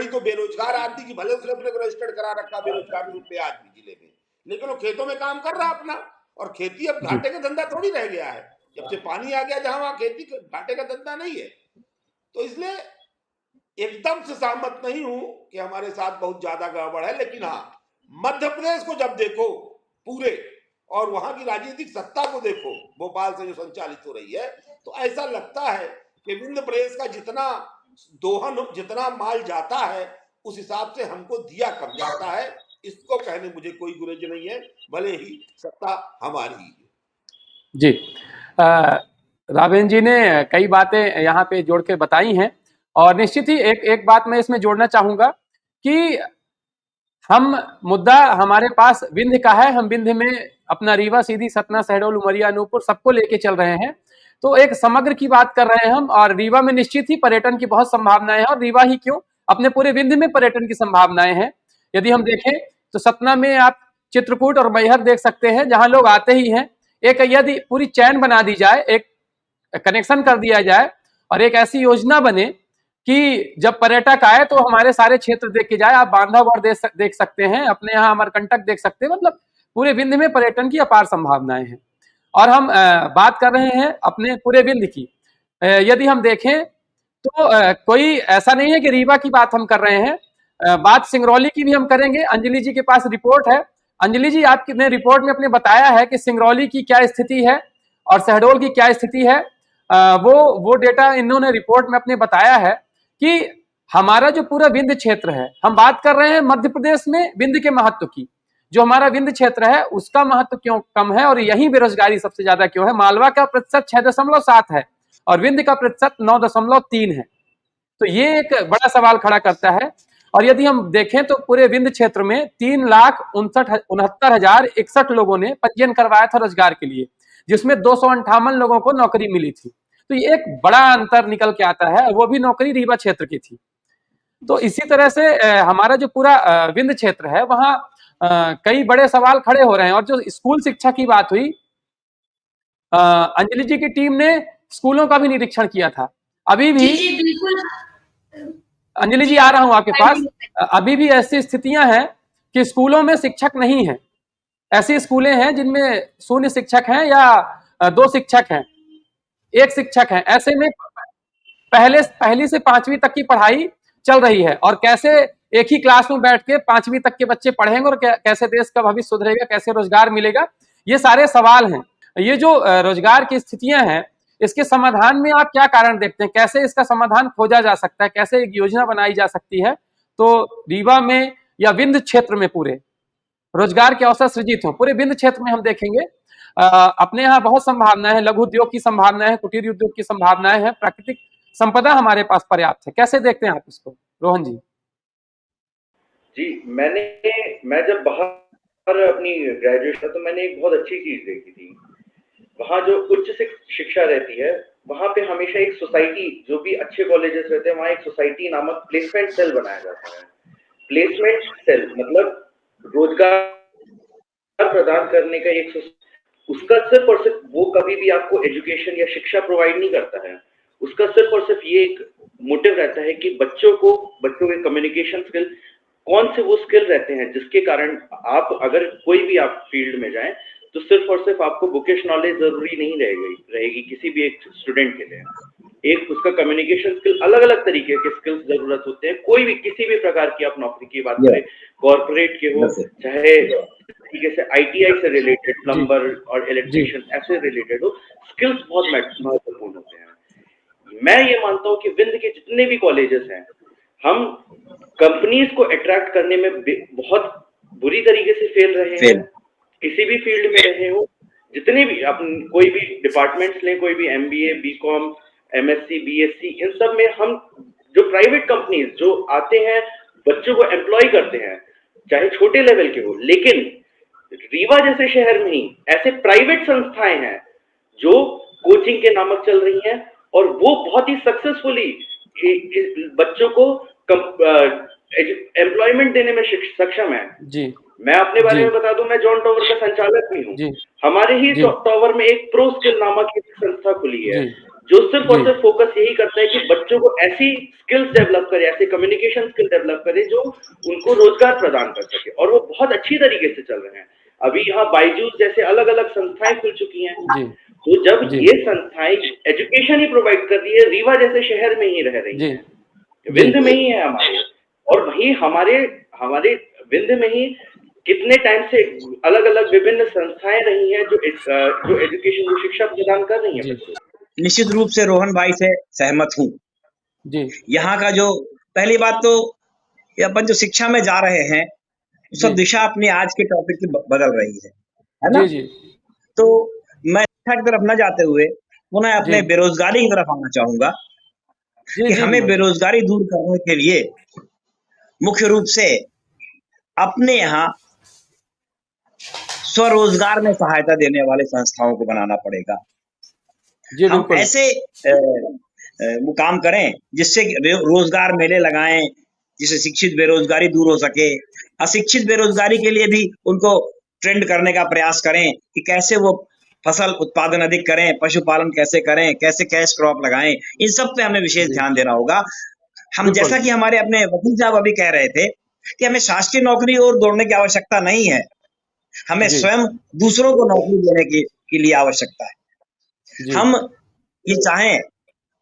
तो बेरोजगार आदमी की, भले उसने अपने को रजिस्टर्ड करा रखा बेरोजगार रूप में आज भी जिले में, लेकिन वो खेतों में काम कर रहा अपना। और खेती अब घाटे का धंधा थोड़ी रह गया है, जब से पानी आ गया जहां वहां खेती घाटे का धंधा नहीं है। तो इसलिए एकदम से सहमत नहीं हूं कि हमारे साथ बहुत ज्यादा गड़बड़ है, लेकिन हाँ, मध्य प्रदेश को जब देखो पूरे, और वहां की राजनीतिक सत्ता को देखो भोपाल से जो संचालित हो रही है, तो ऐसा लगता है कि विंध्य प्रदेश का जितना माल जाता है उस हिसाब से हमको दिया कम जाता है। इसको कहने मुझे कोई गुरेज नहीं है, भले ही सत्ता हमारी है। जी, राघवेंद्र जी ने कई बातें यहाँ पे जोड़ के बताई हैं, और निश्चित ही एक बात मैं इसमें जोड़ना चाहूंगा कि हम मुद्दा हमारे पास विंध्य का है, हम विंध्य में अपना रीवा, सीधी, सतना, शहडोल, उमरिया, अनूपपुर सबको लेके चल रहे हैं, तो एक समग्र की बात कर रहे हैं हम। और रीवा में निश्चित ही पर्यटन की बहुत संभावनाएं हैं, और रीवा ही क्यों, अपने पूरे विंध्य में पर्यटन की संभावनाएं हैं। यदि हम देखें तो सतना में आप चित्रकूट और मैहर देख सकते हैं, जहां लोग आते ही हैं। एक यदि पूरी चैन बना दी जाए, एक कनेक्शन कर दिया जाए, और एक ऐसी योजना बने कि जब पर्यटक आए तो हमारे सारे क्षेत्र देख के जाए। आप बांधवगढ़ देख सकते हैं, अपने यहाँ अमरकंटक देख सकते हैं, मतलब पूरे विंध्य में पर्यटन की अपार संभावनाएं हैं। और हम बात कर रहे हैं अपने पूरे विंध्य की। यदि हम देखें तो कोई ऐसा नहीं है कि रीवा की बात हम कर रहे हैं, बात सिंगरौली की भी हम करेंगे। अंजलि जी के पास रिपोर्ट है। अंजलि जी, आपने रिपोर्ट में अपने बताया है कि सिंगरौली की क्या स्थिति है और शहडोल की क्या स्थिति है। वो डेटा इन्होंने रिपोर्ट में अपने बताया है कि हमारा जो पूरा विंध्य क्षेत्र है, हम बात कर रहे हैं मध्य प्रदेश में विंध्य के महत्व की, जो हमारा विंध्य क्षेत्र है उसका महत्व क्यों कम है और यही बेरोजगारी सबसे ज्यादा क्यों है। मालवा का प्रतिशत 6.7 है और विंध्य का प्रतिशत 9.3 है। तो ये एक बड़ा सवाल खड़ा करता है। और यदि हम देखें तो पूरे विंध्य क्षेत्र में 3,69,061 लोगों ने पंजीयन करवाया था रोजगार के लिए, जिसमें 258 लोगों को नौकरी मिली थी। तो ये एक बड़ा अंतर निकल के आता है, वो भी नौकरी रीवा क्षेत्र की थी। तो इसी तरह से हमारा जो पूरा विंध्य क्षेत्र है वहां कई बड़े सवाल खड़े हो रहे हैं। और जो स्कूल शिक्षा की बात हुई, अंजलि जी की टीम ने स्कूलों का भी निरीक्षण किया था। अभी भी बिल्कुल अंजलि जी, आ रहा हूं आपके पास, अभी भी ऐसी स्थितियां हैं कि स्कूलों में शिक्षक नहीं है, ऐसी स्कूलें हैं जिनमें शून्य शिक्षक हैं या 2 शिक्षक हैं, 1 शिक्षक है। ऐसे में पहली से 5वीं तक की पढ़ाई चल रही है और कैसे एक ही क्लास में बैठ के 5वीं तक के बच्चे पढ़ेंगे और कैसे देश का भविष्य सुधरेगा, कैसे रोजगार मिलेगा, ये सारे सवाल हैं। ये जो रोजगार की स्थितियां हैं, इसके समाधान में आप क्या कारण देखते हैं, कैसे इसका समाधान खोजा जा सकता है, कैसे एक योजना बनाई जा सकती है तो रीवा में या विंध्य क्षेत्र में पूरे रोजगार के अवसर सृजित हों? पूरे विंध्य क्षेत्र में हम देखेंगे अपने यहाँ बहुत संभावनाएं हैं, लघु उद्योग की संभावनाएं हैं, कुटीर उद्योग की संभावनाएं हैं, प्राकृतिक संपदा हमारे पास पर्याप्त है। कैसे देखते हैं आप इसको, रोहन जी? जी, मैं जब बाहर अपनी ग्रेजुएशन तो मैंने एक बहुत अच्छी चीज देखी थी। वहाँ जो उच्च शिक्षा रहती है, वहाँ पे हमेशा एक सोसाइटी, जो भी अच्छे कॉलेजेस रहते हैं, वहाँ एक सोसाइटी नामक प्लेसमेंट सेल बनाया जाता है। प्लेसमेंट सेल मतलब रोजगार प्रदान करने का एक, उसका सिर्फ और सिर्फ वो कभी भी आपको एजुकेशन या शिक्षा प्रोवाइड नहीं करता है। उसका सिर्फ और सिर्फ ये एक मोटिव रहता है कि बच्चों के कम्युनिकेशन स्किल, कौन से वो स्किल रहते हैं जिसके कारण आप अगर कोई भी आप फील्ड में जाएं तो सिर्फ और सिर्फ आपको बुकिश नॉलेज जरूरी नहीं रहेगी किसी भी एक स्टूडेंट के लिए। एक उसका कम्युनिकेशन स्किल, अलग अलग तरीके के स्किल्स जरूरत होते हैं। कोई भी किसी भी प्रकार की आप नौकरी की बात करें, कॉर्पोरेट के हो, चाहे तरीके से ITI से रिलेटेड, प्लम्बर और इलेक्ट्रिशियन ऐसे रिलेटेड हो, स्किल्स बहुत महत्वपूर्ण होते हैं। मैं ये मानता हूँ कि विंध्य के जितने भी कॉलेजेस हैं, हम कंपनीज को अट्रैक्ट करने में बहुत बुरी तरीके से फेल रहे हैं। किसी भी फील्ड में रहे हो, जितने भी अपन कोई भी डिपार्टमेंट्स लें, कोई भी MBA, BCom, MSc, BSc, इन सब में हम जो प्राइवेट कंपनीज जो आते हैं, बच्चों को एम्प्लॉय करते हैं, चाहे छोटे लेवल के हो, लेकिन रीवा जैसे शहर में ही ऐसे प्राइवेट संस्थाएं हैं जो कोचिंग के नामक चल रही हैं और वो बहुत ही सक्सेसफुली बच्चों को एम्प्लॉयमेंट देने में सक्षम है। जी, मैं अपने बारे में बता दूं, मैं जॉन टॉवर का संचालक भी हूँ। हमारे ही टॉवर में एक प्रो स्किल नामक एक संस्था खुली है जो सिर्फ और सिर्फ फोकस यही करता है कि बच्चों को ऐसी स्किल्स डेवलप करे, ऐसे कम्युनिकेशन स्किल डेवलप करे जो उनको रोजगार प्रदान कर सके, और वो बहुत अच्छी तरीके से चल रहे हैं। अभी यहाँ बायजूस जैसे अलग अलग संस्थाएं खुल चुकी हैं। तो जब ये संस्थाएं एजुकेशन ही प्रोवाइड कर रही है, रीवा जैसे शहर में ही रह रही है, विंध्य में ही है हमारे, और वही हमारे विंध्य में ही कितने टाइम से अलग अलग विभिन्न संस्थाएं रही हैं जो एजुकेशन को शिक्षा प्रदान कर रही हैं। निश्चित रूप से रोहन भाई से सहमत हूँ। यहाँ का जो पहली बात तो ये अपन जो शिक्षा में जा रहे हैं, सब दिशा अपनी आज के टॉपिक की बदल रही है ना? तो मैं शिक्षा की तरफ न जाते हुए पुनः अपने बेरोजगारी की तरफ आना चाहूंगा कि हमें बेरोजगारी दूर करने के लिए मुख्य रूप से अपने यहाँ स्वरोजगार में सहायता देने वाले संस्थाओं को बनाना पड़ेगा। हम ऐसे वो काम करें जिससे रोजगार मेले लगाएं, जिससे शिक्षित बेरोजगारी दूर हो सके। अशिक्षित बेरोजगारी के लिए भी उनको ट्रेंड करने का प्रयास करें कि कैसे वो फसल उत्पादन अधिक करें, पशुपालन कैसे करें, कैसे कैश क्रॉप लगाएं, इन सब पे हमें विशेष ध्यान देना होगा। हम जैसा कि हमारे अपने वकील साहब अभी कह रहे थे कि हमें शासकीय नौकरी और दौड़ने की आवश्यकता नहीं है, हमें स्वयं दूसरों को नौकरी देने के लिए आवश्यकता है। हम ये चाहें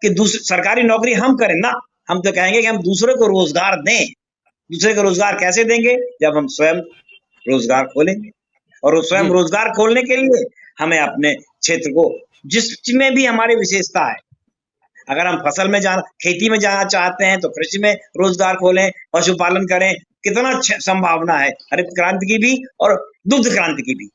कि सरकारी नौकरी हम करें ना, हम तो कहेंगे कि हम दूसरे को रोजगार दें। दूसरे को रोजगार कैसे देंगे? जब हम स्वयं रोजगार खोलेंगे, और स्वयं रोजगार खोलने के लिए हमें अपने क्षेत्र को, जिसमें भी हमारी विशेषता है, अगर हम फसल में खेती में जाना चाहते हैं तो कृषि में रोजगार खोलें, पशुपालन करें, कितना संभावना है हरित क्रांति की भी और दुग्ध क्रांति की भी।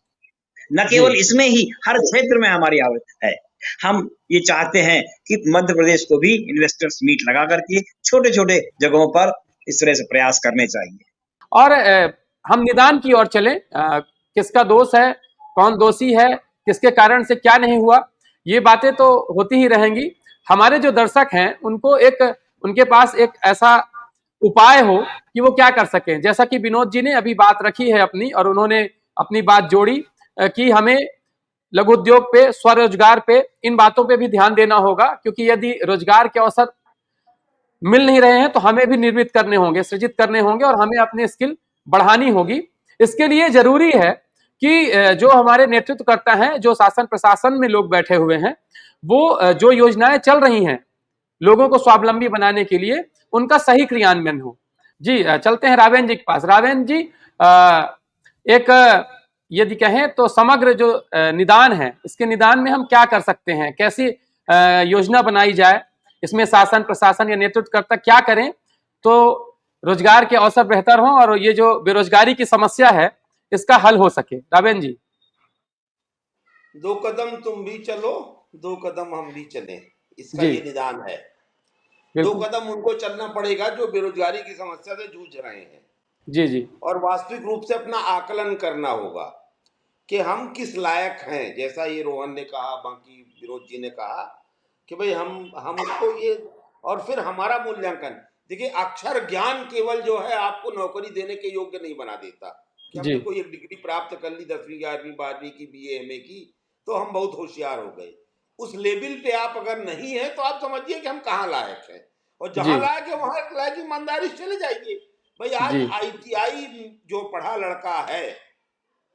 न केवल इसमें ही, हर क्षेत्र में हमारी आवश्यकता है। हम ये चाहते हैं कि मध्य प्रदेश को भी इन्वेस्टर्स मीट लगा करके छोटे छोटे जगहों पर इस तरह से प्रयास करने चाहिए। और हम निदान की ओर चलें, किसका दोष है, कौन दोषी है, किसके कारण से क्या नहीं हुआ, ये बातें तो होती ही रहेंगी। हमारे जो दर्शक हैं उनको उनके पास एक ऐसा उपाय हो कि वो क्या कर सकें। जैसा कि विनोद जी ने अभी बात रखी है अपनी, और उन्होंने अपनी बात जोड़ी कि हमें लघु उद्योग पे, स्वरोजगार पे, इन बातों पे भी ध्यान देना होगा, क्योंकि यदि रोजगार के अवसर मिल नहीं रहे हैं तो हमें भी निर्मित करने होंगे, सृजित करने होंगे, और हमें अपने स्किल बढ़ानी होगी। इसके लिए जरूरी है कि जो हमारे नेतृत्वकर्ता हैं, जो शासन प्रशासन में लोग बैठे हुए हैं, वो जो योजनाएं चल रही हैं लोगों को स्वावलंबी बनाने के लिए, उनका सही क्रियान्वयन हो। जी चलते हैं रावेन जी के पास। रावेन जी, एक यदि कहें तो समग्र जो निदान है, इसके निदान में हम क्या कर सकते हैं, कैसी योजना बनाई जाए, इसमें शासन प्रशासन या नेतृत्वकर्ता क्या करें तो रोजगार के अवसर बेहतर हों और ये जो बेरोजगारी की समस्या है इसका हल हो सके। रावेन जी। 2 कदम तुम भी चलो, 2 कदम हम भी चलें, इसका जी ये निदान है। 2 बिल्कुल। कदम उनको चलना पड़ेगा जो बेरोजगारी की समस्या से जूझ रहे हैं, जी जी और वास्तविक रूप से अपना आकलन करना होगा कि हम किस लायक हैं। जैसा ये रोहन ने कहा, बाकी विरोध जी ने कहा कि भाई हमको ये, और फिर हमारा मूल्यांकन। देखिए, अक्षर ज्ञान केवल जो है आपको नौकरी देने के योग्य नहीं बना देता कि हमने जी कोई एक डिग्री प्राप्त कर ली 10वीं 11वीं 12वीं की, BA MA की, तो हम बहुत होशियार हो गए। उस लेवल पे आप अगर नहीं है तो आप समझिए कि हम कहाँ लायक हैं, और जहां जी लायक है वहां लायक ईमानदारी से चले जाइए। भाई आज जी ITI जो पढ़ा लड़का है,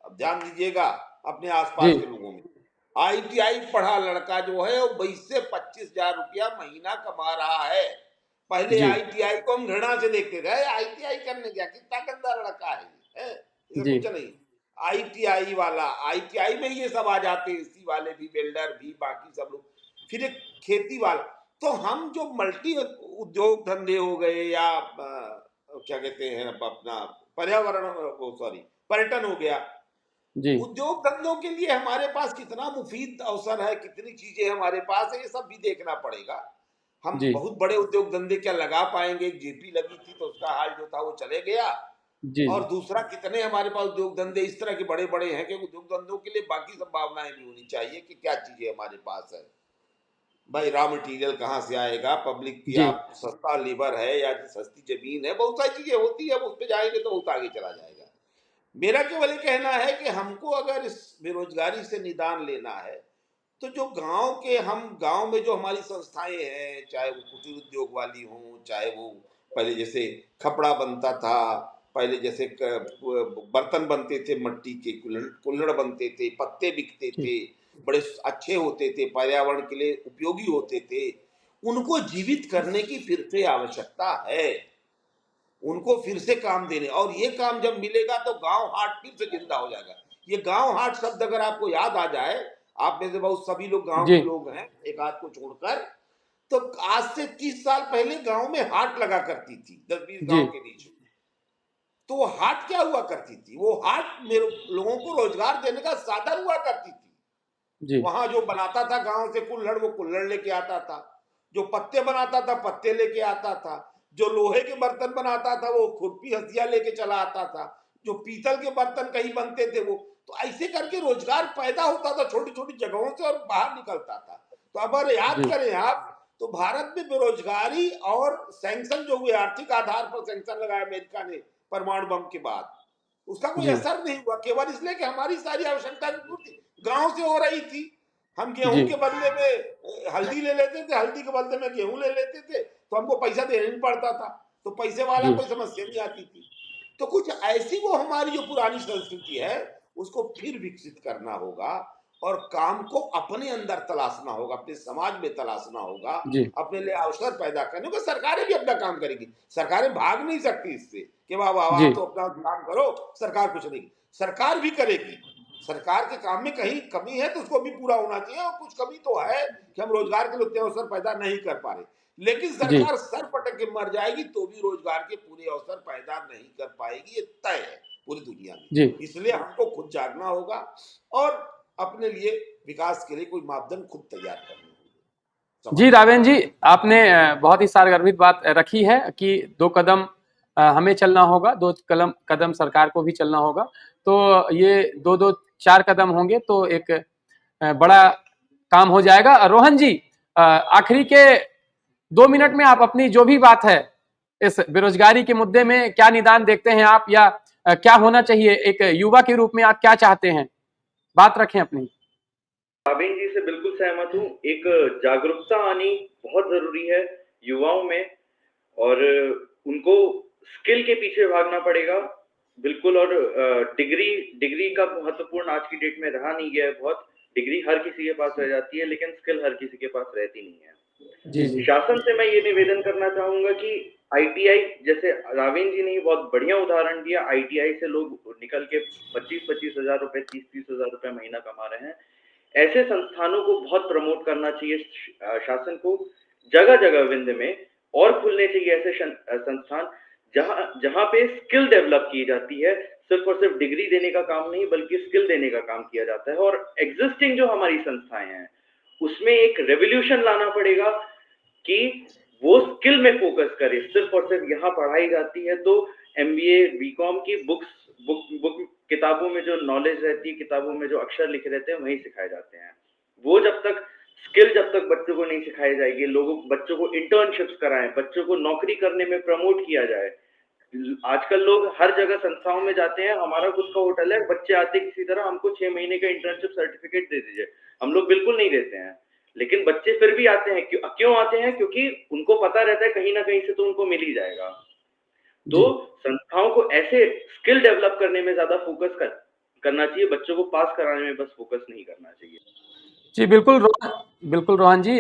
अब ध्यान दीजिएगा अपने जी आसपास के लोगों में, ITI पढ़ा लड़का जो है वो 20 से 25,000 रुपया महीना कमा रहा है। पहले जी ITI को हम घृणा से देखते थे, ITI करने क्या, कितना गंदा लड़का है, इसे जी कुछ नहीं। ITI वाला, ITI में ये सब आ जाते हैं, इसी वाले भी, वेल्डर भी, बाकी सब लोग। फिर एक खेती वाला। तो हम जो मल्टी उद्योग धंधे हो गए, या क्या कहते हैं अपना पर्यावरण, सॉरी पर्यटन हो गया, जी उद्योग धंधों के लिए हमारे पास कितना मुफीद अवसर है, कितनी चीजें हमारे पास है, ये सब भी देखना पड़ेगा। हम जी बहुत बड़े उद्योग धंधे क्या लगा पाएंगे? एक जेपी लगी थी तो उसका हाल जो था वो चले गया। जी और दूसरा, कितने हमारे पास उद्योग धंधे इस तरह के बड़े बड़े हैं कि उद्योग धंधों के लिए बाकी संभावनाएं भी होनी चाहिए कि क्या चीजें हमारे पास है। भाई रॉ मटेरियल कहाँ से आएगा, पब्लिक जी या सस्ता लेबर है या सस्ती जमीन है, बहुत सारी चीजें होती है। अब उस पर जाएंगे तो बहुत आगे चला जाएगा। मेरा केवल ये कहना है कि हमको अगर इस बेरोजगारी से निदान लेना है तो जो गांव में जो हमारी संस्थाएं हैं, चाहे वो कुटीर उद्योग वाली हों, चाहे वो पहले जैसे कपड़ा बनता था, पहले जैसे बर्तन बनते थे, मिट्टी के कुल्हड़ बनते थे, पत्ते बिकते जी थे, बड़े अच्छे होते थे, पर्यावरण के लिए उपयोगी होते थे, उनको जीवित करने की फिर से आवश्यकता है, उनको फिर से काम देने। और ये काम जब मिलेगा तो गांव हाट फिर से जिंदा हो जाएगा। ये गांव हाट शब्द अगर आपको याद आ जाए, आप में से बहुत सभी लोग गांव जी के लोग हैं, एक आध को छोड़कर, तो आज से 30 साल पहले गांव में हाट लगा करती थी 10-20 जी गांव के बीच। तो वो हाट क्या हुआ करती थी? वो हाट मेरे लोगों को रोजगार देने का साधन हुआ करती थी। जी वहां जो बनाता था गांव से कुल्हड़, वो कुल्हड़ लेके आता था, जो पत्ते बनाता था पत्ते लेके आता था, जो लोहे के बर्तन बनाता था वो खुरपी हथिया लेके चला आता था, जो पीतल के बर्तन कहीं बनते थे वो। तो ऐसे करके रोजगार पैदा होता था छोटी छोटी जगहों से और बाहर निकलता था। तो अगर याद जी करें आप, तो भारत में बेरोजगारी और सैंक्शन जो हुए, आर्थिक आधार पर सैंक्शन लगाया अमेरिका ने परमाणु बम के बाद, उसका कोई जी असर नहीं हुआ, केवल इसलिए कि हमारी सारी आवश्यकता की पूर्ति गांव से हो रही थी। हम गेहूं जी के बदले में हल्दी ले लेते थे, हल्दी के बदले में गेहूं ले लेते थे, तो हमको पैसा देना नहीं पड़ता था, तो पैसे वाला जी कोई समस्या नहीं आती थी। तो कुछ ऐसी वो हमारी जो पुरानी संस्कृति है उसको फिर विकसित करना होगा, और काम को अपने अंदर तलाशना होगा, अपने समाज में तलाशना होगा, जी अपने लिए अवसर पैदा करने होगा। सरकारें भी अपना काम करेगी, सरकारें भाग नहीं सकती इससे कि वाह वाह जी वाह तो अपना काम करो, सरकार कुछ नहीं। सरकार भी करेगी, सरकार के काम में कहीं कमी है तो उसको भी पूरा होना चाहिए, और कुछ कमी तो है कि हम रोजगार के लिए उतने अवसर पैदा नहीं कर पा रहे। लेकिन जी सरकार सर पटक के मर जाएगी तो भी रोजगार के पूरे अवसर पैदा नहीं कर पाएगी, ये तय है पूरी दुनिया में। जी इसलिए हमको खुद जागना होगा और अपने लिए विकास के लिए कोई मापदंड खुद तैयार करने होंगे। जी रावेन जी, आपने बहुत ही सारगर्भित बात रखी है कि 2 कदम हमें चलना होगा, 2 कदम सरकार को भी चलना होगा। तो ये 2-2 4 कदम होंगे तो एक बड़ा काम हो जाएगा। रोहन जी, आखिरी के 2 मिनट में आप अपनी जो भी बात है इस बेरोजगारी के मुद्दे में क्या निदान देखते हैं आप, या क्या होना चाहिए, एक युवा के रूप में आप क्या चाहते हैं, बात रखें अपनी। रावेन जी से बिल्कुल सहमत हूँ। एक जागरूकता आनी बहुत जरूरी है युवाओं में, और उनको स्किल के पीछे भागना पड़ेगा। बिल्कुल। और डिग्री का महत्वपूर्ण आज की डेट में रहा नहीं गया है बहुत। डिग्री हर किसी के पास रह जाती है, लेकिन स्किल हर किसी के पास रहती नहीं है। जी जी शासन से मैं ये निवेदन करना चाहूंगा कि आईटीआई, जैसे रावीन जी ने ये बहुत बढ़िया उदाहरण दिया, आईटीआई से लोग निकल के 25-25 हजार रुपए, 30-30 हजार रुपए महीना कमा रहे हैं। ऐसे संस्थानों को बहुत प्रमोट करना चाहिए शासन को। जगह जगह विंध्य में और खुलने चाहिए ऐसे संस्थान जहां पे स्किल डेवलप की जाती है। सिर्फ और सिर्फ डिग्री देने का काम नहीं, बल्कि स्किल देने का काम किया जाता है। और एग्जिस्टिंग जो हमारी संस्थाएं हैं उसमें एक रेवोल्यूशन लाना पड़ेगा कि वो स्किल में फोकस करे। सिर्फ और सिर्फ यहाँ पढ़ाई जाती है तो एमबीए, बीकॉम की बुक किताबों में जो नॉलेज रहती है, किताबों में जो अक्षर लिखे रहते हैं वही सिखाए जाते हैं। वो जब तक बच्चों को नहीं सिखाई जाएगी, बच्चों को इंटर्नशिप्स कराएं, बच्चों को नौकरी करने में प्रमोट किया जाए। आजकल लोग हर जगह संस्थाओं में जाते हैं, हमारा खुद का होटल है, बच्चे आते किसी तरह हमको 6 महीने का इंटर्नशिप सर्टिफिकेट दे दीजिए, हम लोग बिल्कुल नहीं देते हैं। लेकिन बच्चे फिर भी आते हैं। क्यों आते हैं? क्योंकि उनको पता रहता है कहीं ना कहीं से तो उनको मिल ही जाएगा। तो संस्थाओं को ऐसे स्किल डेवलप करने में ज्यादा फोकस करना चाहिए, बच्चों को पास कराने में बस फोकस नहीं करना चाहिए। जी बिल्कुल रोहन जी।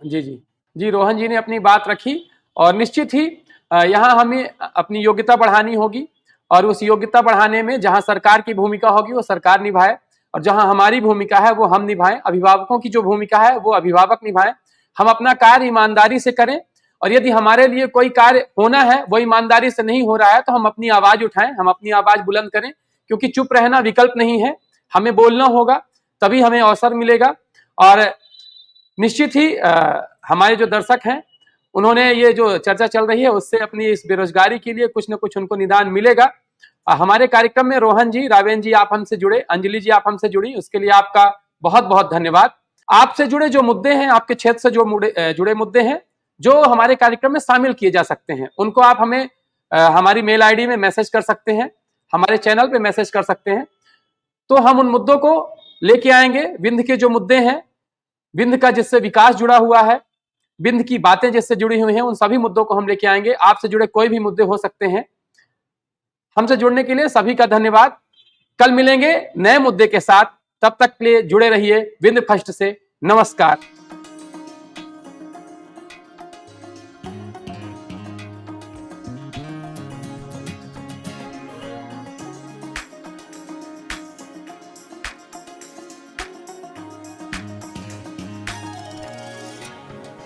जी जी जी रोहन जी ने अपनी बात रखी और निश्चित ही यहाँ हमें अपनी योग्यता बढ़ानी होगी और उस योग्यता बढ़ाने में जहाँ सरकार की भूमिका होगी वो सरकार निभाए और जहाँ हमारी भूमिका है वो हम निभाएं। अभिभावकों की जो भूमिका है वो अभिभावक निभाएं। हम अपना कार्य ईमानदारी से करें और यदि हमारे लिए कोई कार्य होना है वो ईमानदारी से नहीं हो रहा है तो हम अपनी आवाज उठाएं, हम अपनी आवाज बुलंद करें, क्योंकि चुप रहना विकल्प नहीं है। हमें बोलना होगा, तभी हमें अवसर मिलेगा। और निश्चित ही हमारे जो दर्शक हैं उन्होंने ये जो चर्चा चल रही है उससे अपनी इस बेरोजगारी के लिए कुछ न कुछ उनको निदान मिलेगा। हमारे कार्यक्रम में रोहन जी, रावेन जी आप हमसे जुड़े, अंजलि जी आप हमसे जुड़ी, उसके लिए आपका बहुत बहुत धन्यवाद। आपसे जुड़े जो मुद्दे हैं, आपके क्षेत्र से जो जुड़े मुद्दे हैं जो हमारे कार्यक्रम में शामिल किए जा सकते हैं, उनको आप हमें हमारी मेल आईडी में मैसेज कर सकते हैं, हमारे चैनल पे मैसेज कर सकते हैं, तो हम उन मुद्दों को लेके आएंगे। विंध्य के जो मुद्दे हैं, विंध्य का जिससे विकास जुड़ा हुआ है, विंध्य की बातें जिससे जुड़ी हुई हैं, उन सभी मुद्दों को हम लेके आएंगे। आपसे जुड़े कोई भी मुद्दे हो सकते हैं। हमसे जुड़ने के लिए सभी का धन्यवाद। कल मिलेंगे नए मुद्दे के साथ, तब तक के लिए जुड़े रहिए विंध्य फर्स्ट से। नमस्कार।